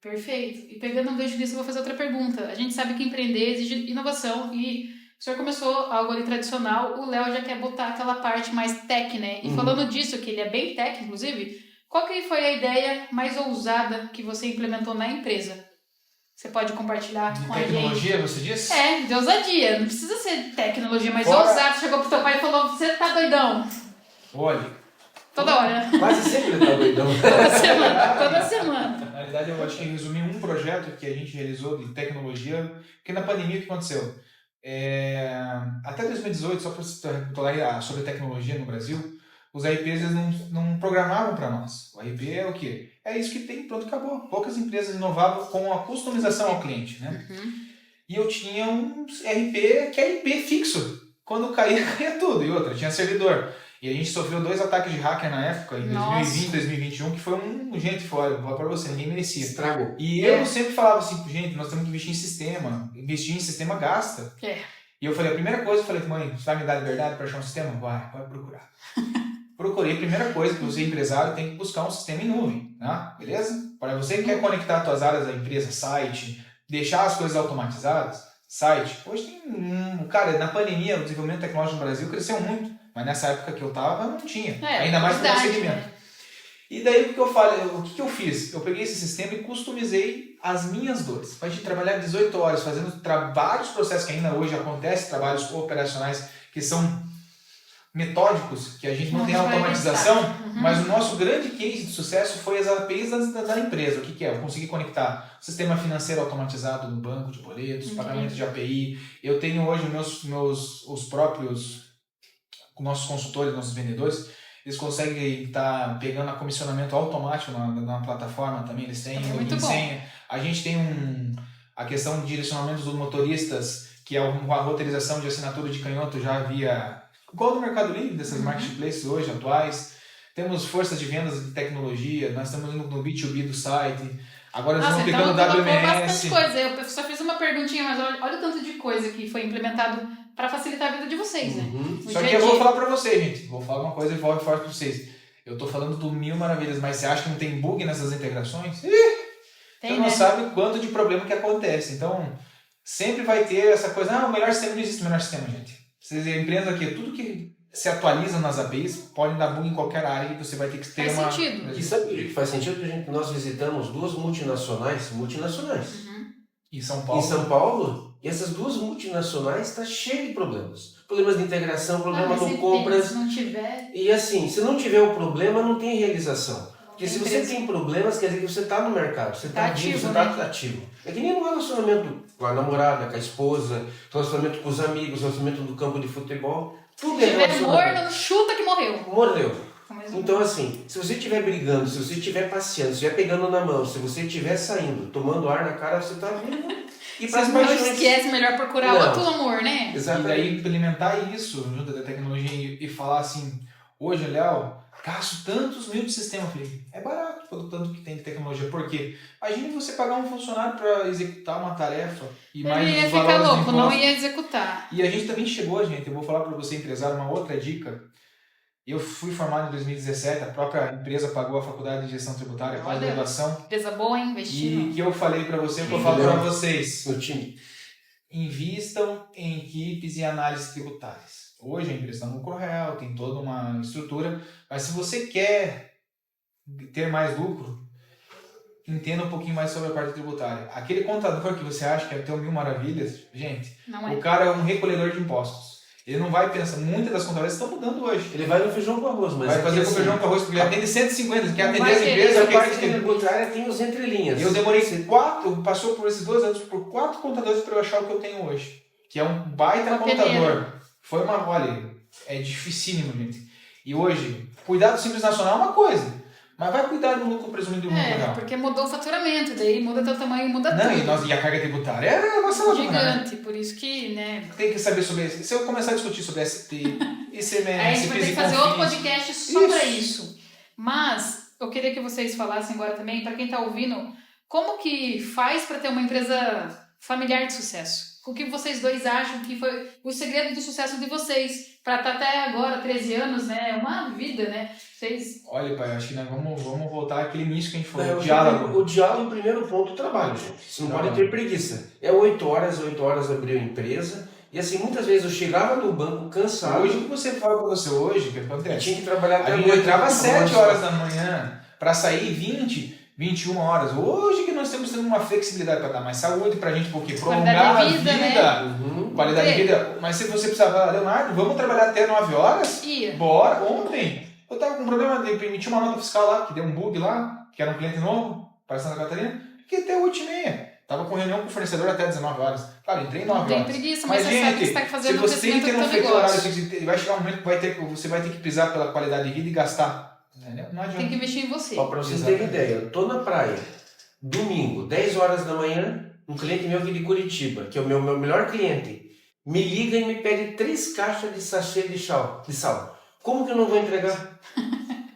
Perfeito. E pegando um gancho disso, eu vou fazer outra pergunta. A gente sabe que empreender exige inovação e o senhor começou algo ali tradicional, o Léo já quer botar aquela parte mais tech, né? E falando disso, que ele é bem tech, inclusive, qual que foi a ideia mais ousada que você implementou na empresa? Você pode compartilhar com a gente? De tecnologia, você disse? De ousadia. Não precisa ser tecnologia, mas Fora... ousado. Chegou pro teu pai e falou, você tá doidão? Olha... Toda hora. Quase sempre ele tá doidão. Toda semana. Na realidade, eu acho que resumi um projeto que a gente realizou de tecnologia, porque na pandemia o que aconteceu? Até 2018, só para recapitular sobre tecnologia no Brasil, os RPs eles não programavam para nós. O RP é o quê? É isso que tem, pronto, acabou. Poucas empresas inovavam com a customização ao cliente, né? E eu tinha um RP que é RP fixo. Quando caía tudo. E outra, tinha servidor. E a gente sofreu 2 ataques de hacker na época, em 2020 e 2021, que foi gente fora, vou falar pra você, ninguém merecia. Estragou. E eu sempre falava assim, gente, nós temos que investir em sistema. Investir em sistema gasta. E eu falei, a primeira coisa, eu falei, mãe, você vai me dar liberdade para achar um sistema? Vai procurar. Procurei, a primeira coisa, que você é empresário, tem que buscar um sistema em nuvem, tá? Beleza? Para você que quer conectar as tuas áreas da empresa, site, deixar as coisas automatizadas, site. Hoje tem, cara, na pandemia, o desenvolvimento tecnológico no Brasil cresceu muito. Mas nessa época que eu tava, não tinha. Ainda mais para o segmento. Né? E daí o que eu fiz? Eu peguei esse sistema e customizei as minhas dores. A gente trabalhar 18 horas fazendo vários processos que ainda hoje acontecem, trabalhos operacionais que são metódicos, que a gente não tem automatização, mas o nosso grande case de sucesso foi as APIs da empresa. O que é? Eu consegui conectar o sistema financeiro automatizado no banco de boletos, pagamento de API. Eu tenho hoje os próprios nossos consultores, nossos vendedores, eles conseguem estar pegando a comissionamento automático na plataforma também, eles têm login senha. A gente tem a questão de direcionamento dos motoristas, que é uma roteirização de assinatura de canhoto já via, igual do Mercado Livre, dessas marketplaces hoje atuais. Temos forças de vendas de tecnologia, nós estamos indo no B2B do site. Agora nós estamos pegando WMS. Bastante coisa. Eu só fiz uma perguntinha, mas olha o tanto de coisa que foi implementado para facilitar a vida de vocês, né? Só que eu vou falar para vocês, gente. Vou falar uma coisa e vou reforçar para vocês. Eu tô falando do mil maravilhas, mas você acha que não tem bug nessas integrações? Você não sabe o quanto de problema que acontece. Então, sempre vai ter essa coisa, o melhor sistema não existe o melhor sistema, gente. Vocês empreendam aqui, tudo que se atualiza nas APIs pode dar bug em qualquer área e você vai ter que ter faz sentido. E sabe o que faz sentido? Que nós visitamos 2 multinacionais. Em São Paulo. Em São Paulo, e essas 2 multinacionais estão cheias de problemas. Problemas de integração, problema no compras. Se não tiver... E assim, se não tiver o problema, não tem realização. Porque se você tem problemas, quer dizer que você está no mercado, você está ativo, você está ativo. É que nem no relacionamento com a namorada, com a esposa, relacionamento com os amigos, relacionamento no campo de futebol. Tudo é relacionamento. Se tiver morno, chuta que morreu. Mordeu. mais Então, assim, se você estiver brigando, se você estiver passeando, se estiver pegando na mão, se você estiver saindo, tomando ar na cara, você tá vindo. E para as não paixões. esquece, melhor procurar Não. outro amor, né? E Exatamente. daí implementar isso junto da tecnologia e falar assim, hoje, Léo, gasto tantos mil de sistema. Eu falei, é barato pelo tanto que tem de tecnologia. Por quê? Imagine você pagar um funcionário para executar uma tarefa e mais Ele ia os ficar valores do louco, não imposto. ia executar. E a gente também chegou, gente, eu vou falar para você, empresário, uma outra dica. Eu fui formado em 2017, a própria empresa pagou a faculdade de gestão tributária, Olha, pós-graduação. empresa boa, hein? Investindo. E que eu falei para você, que eu falo para vocês. No time. Invistam em equipes e análises tributárias. Hoje a empresa está no lucro real, tem toda uma estrutura, mas se você quer ter mais lucro, entenda um pouquinho mais sobre a parte tributária. Aquele contador que você acha que é ter 1000 maravilhas, gente, Não é. o cara é um recolhedor de impostos. Ele não vai pensar, muitas das contadorias estão mudando hoje. Ele vai no feijão com arroz, mas Vai fazer com assim, feijão com arroz, porque ele atende 150, quer Não atender vai as querer, empresas, a ele parte quer tributária tem os entrelinhas. Eu demorei 4, passou por esses 2 anos, por 4 contadores para eu achar o que eu tenho hoje. Que é um baita Uma contador. peneira. Foi uma, olha, é dificílimo, gente. E hoje, cuidar do Simples Nacional é uma coisa, mas vai cuidar do lucro presumido do lucro É, real. porque mudou o faturamento, daí muda teu tamanho, muda Não, tudo. e a carga tributária é uma salada, né? Gigante, por isso que, né? Tem que saber sobre isso. Se eu começar a discutir sobre ST, ICMS, Aí a gente vai ter que PIS e fazer outro COFINS, podcast só para isso. Mas eu queria que vocês falassem agora também, para quem está ouvindo, como que faz para ter uma empresa familiar de sucesso? O que vocês dois acham que foi o segredo do sucesso de vocês? Para estar até agora, 13 anos, né? É uma vida, né? Vocês... Olha, pai, acho que nós vamos voltar àquele início que a gente falou, É, o diálogo. O diálogo, em primeiro ponto, o trabalho, gente. Você não pode ter preguiça. É 8 horas abriu a empresa. E assim, muitas vezes eu chegava no banco cansado. Hoje, o que você fala para você hoje, o que e acontece? tinha que trabalhar até A gente noite. entrava às 7 horas da manhã para sair 21 horas. Hoje que nós temos tendo uma flexibilidade para dar mais saúde para a gente, porque prolongar Qualidade de vida, a vida, né? qualidade de vida. Mas se você precisava, Leonardo, vamos trabalhar até 9 horas? Ia. Bora. Ontem eu tava com um problema de emitir uma nota fiscal lá, que deu um bug lá, que era um cliente novo para Santa Catarina, que até 8h30. Tava com reunião com o fornecedor até 19 horas. Claro, entrei 9 Não tem horas. preguiça, mas você sabe que você está se fazendo o você tem crescimento que ter do um teu feito horário, negócio. vai chegar um momento que você vai ter que pisar pela qualidade de vida e gastar. Entendeu? Não adianta. Tem que investir em você. Ó, pra vocês Exatamente. terem ideia, eu tô na praia, domingo, 10 horas da manhã, um cliente meu aqui de Curitiba, que é o meu melhor cliente, me liga e me pede 3 caixas de sachê de sal. Como que eu não vou entregar?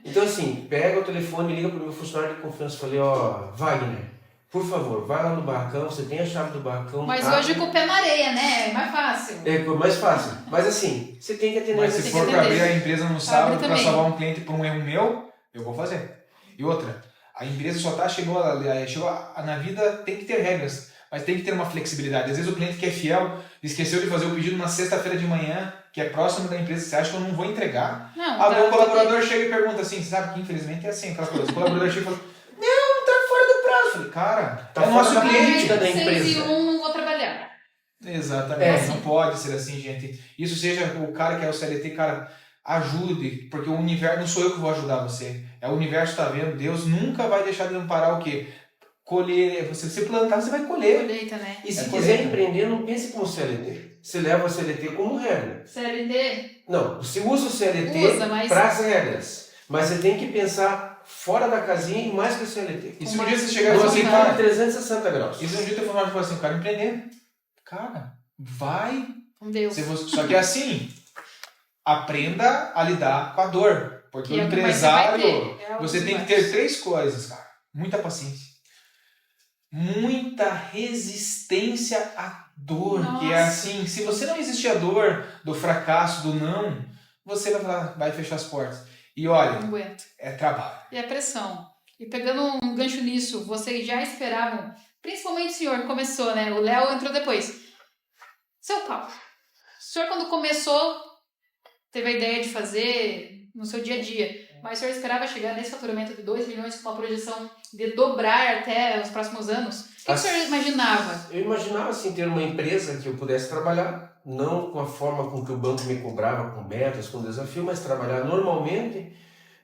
Então assim, pega o telefone, liga pro meu funcionário de confiança e falei, ó, Wagner, por favor, vai lá no barracão, você tem a chave do barracão. Mas abre. hoje com o pé na areia, né? É mais fácil. É mais fácil. Mas assim, você tem que atender Mas se esse for que para atender. abrir a empresa no sábado para também. salvar um cliente por um erro meu, eu vou fazer. E outra, a empresa só chegou na vida, tem que ter regras, mas tem que ter uma flexibilidade. Às vezes o cliente que é fiel esqueceu de fazer o pedido na sexta-feira de manhã, que é próximo da empresa, você acha que eu não vou entregar? Não, Aí o colaborador chega e pergunta assim, você sabe que infelizmente é assim, aquela coisa. O colaborador chega e fala, não tá fora do prazo. Eu falei, cara, Tá é fora nosso da cliente. política da 6 e empresa. 1 não vou trabalhar. Exatamente, É. não pode ser assim, gente. Isso seja o cara que é o CLT, cara, ajude, porque o universo, não sou eu que vou ajudar você, é o universo que está vendo, Deus nunca vai deixar de amparar o quê? Colher, você plantar, você vai colher. Colheita, né? E se É quiser correto. empreender, não pense como CLT. Você leva o CLT como regra. CLT, Não, você usa o CLT Usa, mas- para as regras. Mas você tem que pensar fora da casinha e mais que o CLT. E se um dia você chegar e Nós falar assim, ficamos cara, 360 graus. e se um dia teu funcionário falar assim, cara, empreender, cara, vai. com Deus. Só que é assim, aprenda a lidar com a dor. Porque Que o é o que mais você vai empresário, ter. É o você que tem que mais. ter 3 coisas, cara. Muita paciência. Muita resistência à dor. Que é Nossa. assim, se você não resistir à dor, do fracasso, do não, você vai fechar as portas. E olha, Não aguento. é trabalho. E a pressão. E pegando um gancho nisso, vocês já esperavam, principalmente o senhor que começou, né? O Léo entrou depois. Seu Paulo, o senhor quando começou, teve a ideia de fazer no seu dia a dia, mas o senhor esperava chegar nesse faturamento de 2 milhões com uma projeção de dobrar até os próximos anos? O que o senhor imaginava? Eu imaginava assim, ter uma empresa que eu pudesse trabalhar, não com a forma com que o banco me cobrava, com metas, com desafio, mas trabalhar normalmente,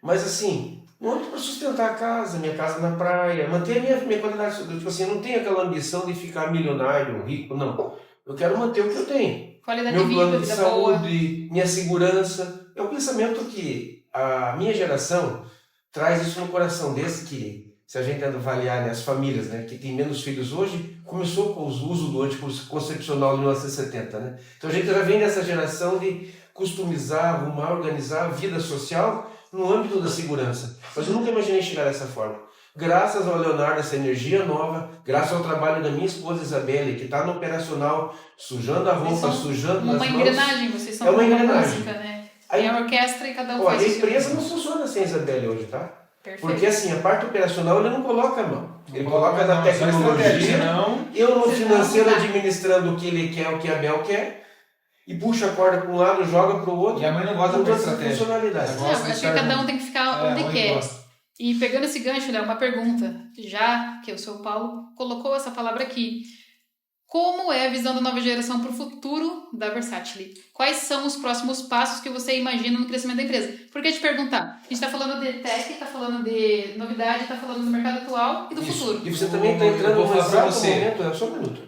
mas assim, muito para sustentar a casa, minha casa na praia, manter a minha qualidade de vida. Tipo assim, eu não tenho aquela ambição de ficar milionário, rico, não. Eu quero manter o que eu tenho. Qualidade Meu de vida, plano de vida boa. saúde, minha segurança. É um pensamento que a minha geração traz isso no coração desse que, se a gente avaliar, né, as famílias, né, que tem menos filhos hoje, começou com o uso do anticoncepcional em 1970, né? Então a gente já vem dessa geração de customizar, arrumar, organizar a vida social no âmbito da segurança. Mas eu nunca imaginei chegar dessa forma. Graças ao Leonardo, essa energia nova, graças ao trabalho da minha esposa Isabelle, que está no operacional, sujando a roupa, sujando as mãos. Uma engrenagem, vocês são uma engrenagem. música, né? Tem a orquestra e cada um Olha, faz a o seu. empresa não funciona sem a Isabelle hoje, tá? Perfeito. Porque assim, a parte operacional ele não coloca a mão. Ele Não coloca na não, só estratégia, tecnologia, senão- eu no Senão financeiro não dá. administrando o que ele quer, o que a Bel quer, e puxa a corda para um lado, joga para o outro. E a mãe não gosta com da todas as estratégia. funcionalidades. Ela Não, gosta de acho que estar cada um junto. tem que ficar onde onde quer. gosta. E pegando esse gancho, Léo, uma pergunta, já que o seu Paulo colocou essa palavra aqui. Como é a visão da nova geração para o futuro da Versatile? Quais são os próximos passos que você imagina no crescimento da empresa? Por que te perguntar? A gente está falando de tech, está falando de novidade, está falando do mercado atual e do futuro. E você também está entrando Eu vou num falar pra exato você. momento, só um minuto,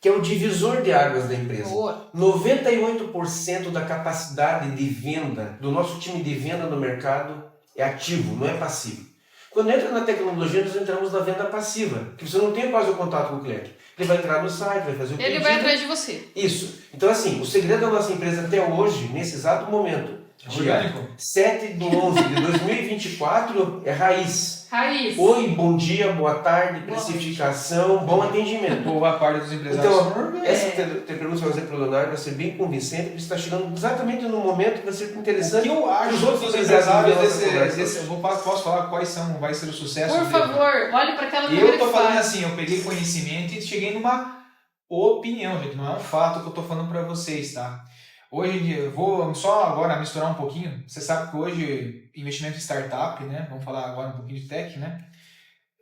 que é o divisor de águas da empresa. Boa. 98% da capacidade de venda do nosso time de venda no mercado é ativo, não é passivo. Quando entra na tecnologia, nós entramos na venda passiva, que você não tem quase o contato com o cliente. Ele vai entrar no site, vai fazer o Ele pedido. vai atrás de você. Isso. Então, assim, o segredo da nossa empresa até hoje, nesse exato momento, dia Orgânico. 7/11 de 2024, é raiz. Raiz. Oi, bom dia, boa tarde, Boa precificação, bom atendimento. Boa parte dos empresários Então, são orgânicos. essa pergunta que você vai fazer para o Leonardo vai ser bem convincente, porque você está chegando exatamente no momento que vai ser O interessante. que eu acho Os outros dos empresários empresários dessa eu posso falar quais vai ser o sucesso Por dele. favor, olhe para aquela Eu primeira tô falando fase. assim, eu peguei conhecimento e cheguei numa opinião, gente, não é um fato que eu tô falando para vocês, tá? Hoje em dia, eu vou só agora misturar um pouquinho. Você sabe que hoje investimento em startup, né? Vamos falar agora um pouquinho de tech, né?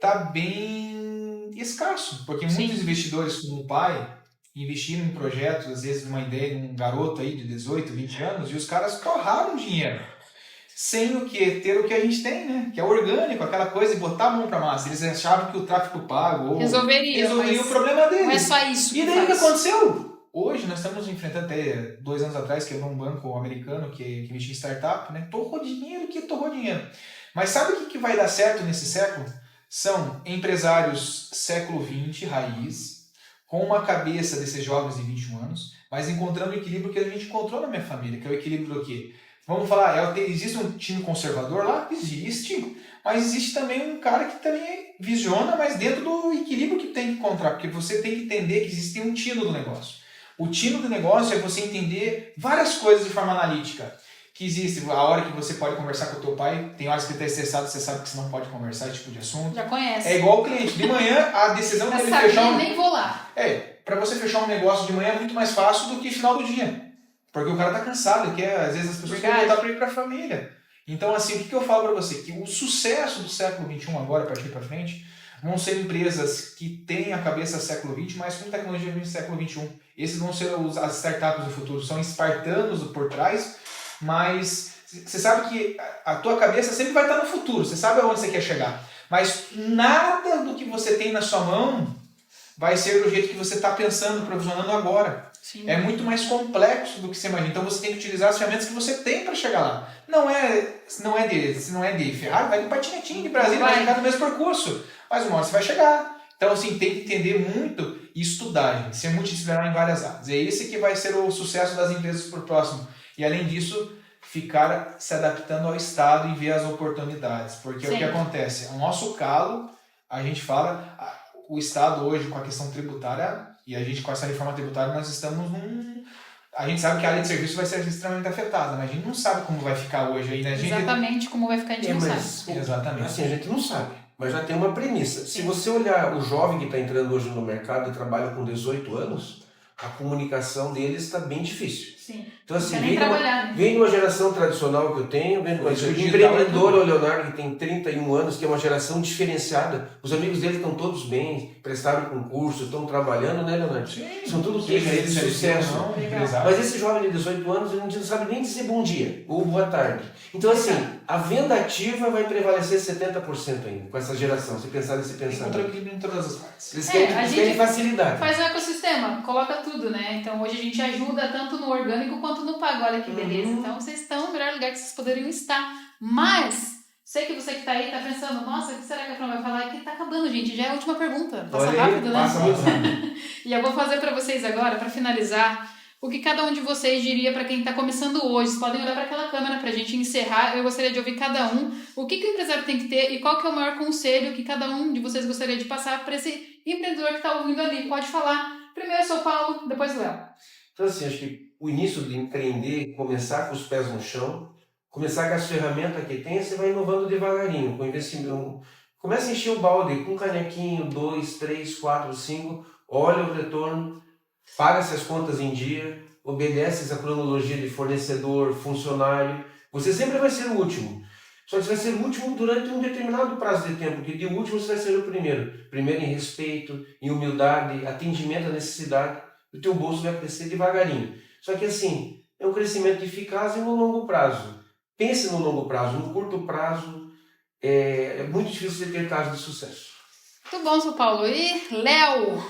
Tá bem escasso, porque Sim. muitos investidores como o pai investiram em projetos, às vezes numa ideia de um garoto aí de 18, 20 anos, e os caras torraram dinheiro. Sem o que? Ter o que a gente tem, né? Que é orgânico, aquela coisa de botar a mão pra massa. Eles achavam que o tráfego pago ou Resolveria, resolveria mas o problema deles. não é só isso. E que daí o que faz. aconteceu? Hoje nós estamos enfrentando até 2 anos atrás, quebrou um banco americano que investia em startup, né? Torrou dinheiro. Mas sabe o que vai dar certo nesse século? São empresários século XX, raiz, com uma cabeça desses jovens de 21 anos, mas encontrando o equilíbrio que a gente encontrou na minha família, que é o equilíbrio do quê? Vamos falar, existe um time conservador lá? Existe. Mas existe também um cara que também visiona, mas dentro do equilíbrio que tem que encontrar, porque você tem que entender que existe um tino do negócio. O tino do negócio é você entender várias coisas de forma analítica. Que existe a hora que você pode conversar com o teu pai, tem horas que ele está estressado, você sabe que você não pode conversar esse tipo de assunto. Já conhece. É igual o cliente. De manhã, a decisão Já dele sabia, fechar nem vou lá. para você fechar um negócio de manhã é muito mais fácil do que final do dia. Porque o cara tá cansado, ele quer, às vezes as pessoas querem voltar para ir para a família. Então, assim, o que eu falo para você? Que o sucesso do século XXI agora, a partir para frente, vão ser empresas que têm a cabeça do século XX, mas com tecnologia do século XXI. Esses vão ser as startups do futuro. São espartanos por trás, mas você sabe que a tua cabeça sempre vai estar no futuro. Você sabe aonde você quer chegar. Mas nada do que você tem na sua mão vai ser do jeito que você está pensando, provisionando agora. Sim. É muito mais complexo do que você imagina. Então você tem que utilizar as ferramentas que você tem para chegar lá. Não é de Ferrari, vai de patinetinho de Brasília, vai chegar no mesmo percurso. Mas uma hora você vai chegar. Então, assim, tem que entender muito e estudar, gente. Ser multidisciplinar em várias áreas. É esse que vai ser o sucesso das empresas por próximo. E além disso, ficar se adaptando ao Estado e ver as oportunidades. Porque é o que acontece. O nosso calo, a gente fala, o Estado hoje com a questão tributária, e a gente com essa reforma tributária, nós estamos a gente sabe que a área de serviço vai ser extremamente afetada, mas a gente não sabe como vai ficar hoje aí, né? Exatamente como vai ficar, a gente não sabe. Exatamente. Assim, a gente não sabe, mas já tem uma premissa. Se você olhar o jovem que está entrando hoje no mercado e trabalha com 18 anos, a comunicação deles está bem difícil. Sim. Então, assim, nem trabalhar, né? vem de uma geração tradicional que eu tenho, vem de uma empreendedor, o Leonardo, que tem 31 anos, que é uma geração diferenciada. Os amigos dele estão todos bem, prestaram concurso, estão trabalhando, né, Leonardo? Sim. São tudo queixas de sucesso. Mas esse jovem de 18 anos, ele não sabe nem dizer bom dia ou boa tarde. Então, assim, a venda ativa vai prevalecer 70% ainda, com essa geração, se pensar nesse pensamento. Encontra equilíbrio em todas as partes. Eles querem facilidade. Faz o ecossistema, coloca tudo, né? Então hoje a gente ajuda tanto no orgânico orgânico quanto no pago. Olha que beleza. Então vocês estão no melhor lugar que vocês poderiam estar. Mas, sei que você que tá aí tá pensando, nossa, o que será que a Fran vai falar? É que tá acabando, gente. Já é a última pergunta. Passa rápido, né? Passa muito rápido. E eu vou fazer para vocês agora, para finalizar, o que cada um de vocês diria para quem está começando hoje. Vocês podem olhar para aquela câmera para a gente encerrar. Eu gostaria de ouvir cada um. O que o empresário tem que ter e qual que é o maior conselho que cada um de vocês gostaria de passar para esse empreendedor que está ouvindo ali. Pode falar. Primeiro eu sou o Paulo, depois o Léo. Então, assim, acho que o início de empreender, começar com os pés no chão, começar com as ferramentas que tem, você vai inovando devagarinho, com investimento. Começa a encher o balde com um canequinho, 2, 3, 4, 5, olha o retorno, paga-se as contas em dia, obedece a cronologia de fornecedor, funcionário. Você sempre vai ser o último. Só que você vai ser o último durante um determinado prazo de tempo, porque de último você vai ser o primeiro. Primeiro em respeito, em humildade, atendimento à necessidade. O teu bolso vai crescer devagarinho. Só que assim, é um crescimento eficaz e no longo prazo. Pense no longo prazo. No curto prazo, é muito difícil de ter casos de sucesso. Muito bom, São Paulo. E Léo?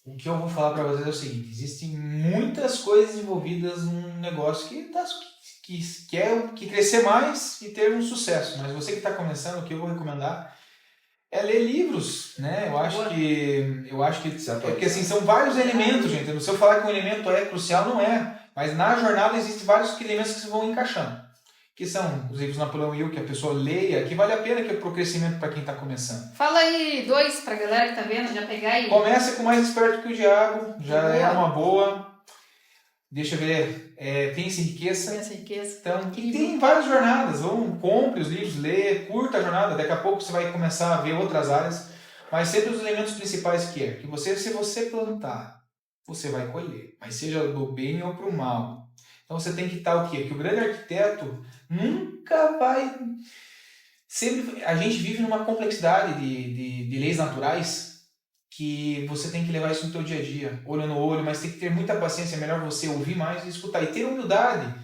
O que eu vou falar para vocês é o seguinte: existem muitas coisas envolvidas num negócio que quer crescer mais e ter um sucesso. Mas você que está começando, o que eu vou recomendar é ler livros, né? Eu acho que porque assim, são vários elementos, gente. Se eu falar que um elemento é crucial, não é. Mas na jornada existem vários elementos que se vão encaixando. Que são os livros Napoleão Hill, que a pessoa leia, que vale a pena que é pro crescimento para quem está começando. Fala aí 2 pra galera que tá vendo, já pegar aí. Começa com Mais Esperto que o Diabo, já é uma boa. Deixa eu ver, Pense em Riqueza. Pensa em riqueza. Então, tem várias jornadas, compre os livros, lê, curta a jornada, daqui a pouco você vai começar a ver outras áreas, mas sempre os elementos principais que você, se você plantar, você vai colher, mas seja do bem ou pro mal. Então você tem que estar o quê? Que o grande arquiteto nunca vai... Sempre, a gente vive numa complexidade de leis naturais que você tem que levar isso no teu dia a dia, olho no olho, mas tem que ter muita paciência, é melhor você ouvir mais e escutar, e ter humildade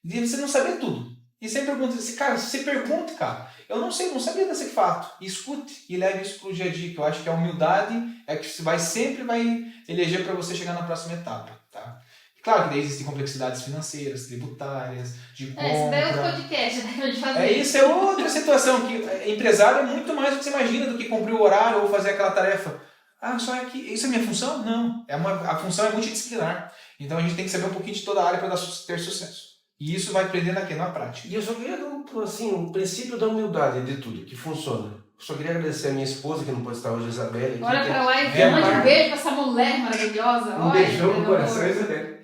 de você não saber tudo. E sempre pergunta, cara, você pergunta, cara, eu não sei, não sabia desse fato, e escute e leve isso pro dia a dia, que eu acho que a humildade é que sempre vai eleger para você chegar na próxima etapa, tá? Claro que daí existem complexidades financeiras, tributárias, de compra. Esse daí é outro podcast, né? Pra gente fazer. Isso é outra situação, que empresário é muito mais do que você imagina do que cumprir o horário ou fazer aquela tarefa. Ah, só é que isso é minha função? Não. A função é multidisciplinar. Então a gente tem que saber um pouquinho de toda a área para ter sucesso. E isso vai aprendendo aqui na prática. E eu só queria dar um princípio da humildade de tudo, que funciona. Eu só queria agradecer a minha esposa, que não pode estar hoje, a Isabelle. Olha pra lá e manda um beijo pra essa mulher maravilhosa. Um beijão no coração, Isabelle.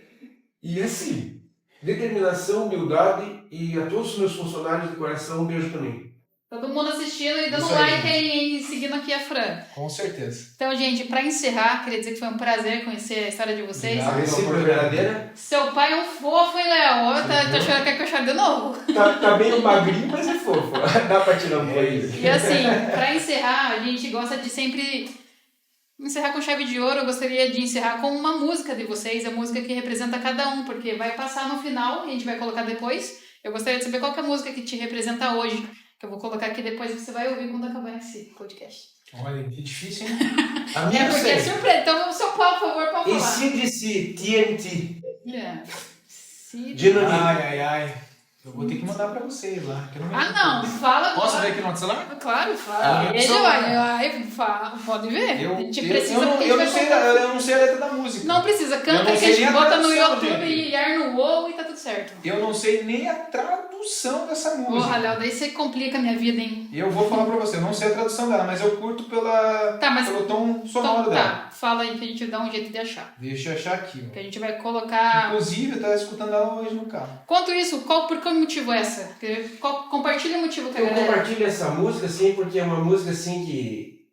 E assim, determinação, humildade, e a todos os meus funcionários de coração, um beijo também. Todo mundo assistindo e dando Isso aí, like e seguindo aqui a Fran. Com certeza. Então, gente, pra encerrar, queria dizer que foi um prazer conhecer a história de vocês. A recíproca verdadeira. Seu pai é um fofo, hein, Léo? Tá chorando, quer que eu chore de novo? Tá bem magrinho, mas é fofo. Dá pra tirar um pouquinho. E assim, pra encerrar, a gente gosta de sempre encerrar com chave de ouro. Eu gostaria de encerrar com uma música de vocês, a música que representa cada um, porque vai passar no final e a gente vai colocar depois. Eu gostaria de saber qual que é a música que te representa hoje, que eu vou colocar aqui depois e você vai ouvir quando acabar esse podcast. Olha, que difícil, hein? A minha Porque é surpresa. Então, seu pau, por favor, pode falar. AC/DC, TNT. Dinamite. Ai. Eu vou ter que mandar pra vocês lá. Que eu não Ah, não. Fala agora. Posso ver aqui no celular? Claro, fala. Pode ver. A gente precisa... Eu não sei a letra da música. Não precisa. Eu Canta não que a sei gente nem a bota no tradução, YouTube gente. e ar no UOL e tá tudo certo. Eu não sei nem a tradução dessa música. Porra, Léo, daí você complica a minha vida, hein? E eu vou falar pra você, eu não sei a tradução dela, mas eu curto pelo tom sonoro dela. Tá, fala aí que a gente dá um jeito de achar. Deixa eu achar aqui. Que a gente vai colocar... Inclusive, eu tava escutando ela hoje no carro. Quanto isso, por que motivo é essa? Compartilha o motivo com a Eu galera. compartilho essa música, assim, porque é uma música, assim, que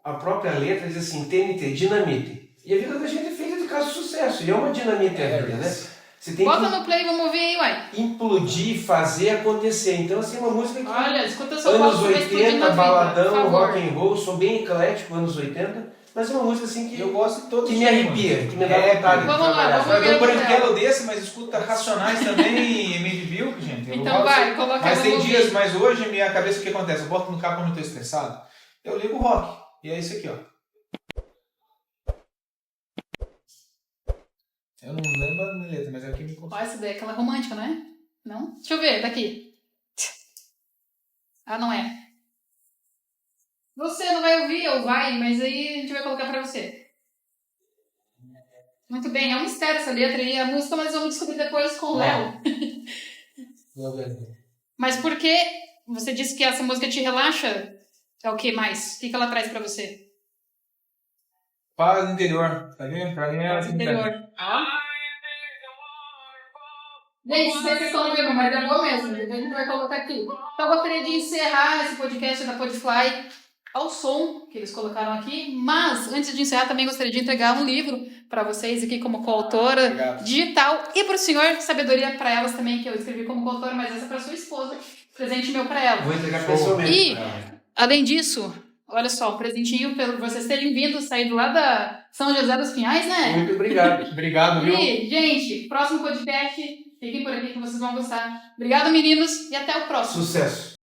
a própria letra diz assim, TNT, dinamite. E a vida da gente é feita de caso de sucesso, e é uma dinamite a vida, né? Você tem Bota que no play e vamos ouvir aí, uai. implodir, fazer acontecer. Então, assim, é uma música que... Olha, escuta seu anos palco, vai explodir na 80, vida, baladão, por favor. rock and roll, sou bem eclético, anos 80, mas é uma música, assim, que Eu gosto de todos que os me temas. arrepia, que me dá vontade de Vamos lá, trabalhar. vamos ver. Eu dou branquelo desse, mas escuta Racionais também e Midville, gente. Eu Então gosto. vai, coloca Mas tem vamos dias, ouvir. mas hoje minha cabeça, o que acontece? Eu boto no carro quando eu tô estressado, eu ligo o rock. E é isso aqui, ó. Eu não lembro a minha letra, mas é o que me contou. Ó, essa daí é aquela romântica, não é? Não? Deixa eu ver, daqui. Ah, não é. Você não vai ouvir ou vai, mas aí a gente vai colocar pra você. Muito bem, é um mistério essa letra e a música, mas vamos descobrir depois com o Léo. Mas por que você disse que essa música te relaxa? É o que mais? O que ela traz pra você? Paz interior, tá vendo? Pra mim é Paz assim. interior. Gente, sempre comigo, mas é bom mesmo. A gente vai colocar aqui. Então, eu gostaria de encerrar esse podcast da Podfly ao som que eles colocaram aqui. Mas, antes de encerrar, também gostaria de entregar um livro para vocês aqui como coautora Obrigado. digital. E para o senhor, sabedoria para elas também, que eu escrevi como coautora, mas essa é para sua esposa. Presente meu para ela. Vou entregar Show. pessoalmente. E, pra ela. além disso, olha só, um presentinho por vocês terem vindo, saído lá da São José dos Pinhais, né? Muito obrigado. Obrigado, viu? E, gente, próximo podcast, fiquem por aqui que vocês vão gostar. Obrigado, meninos, e até o próximo. Sucesso.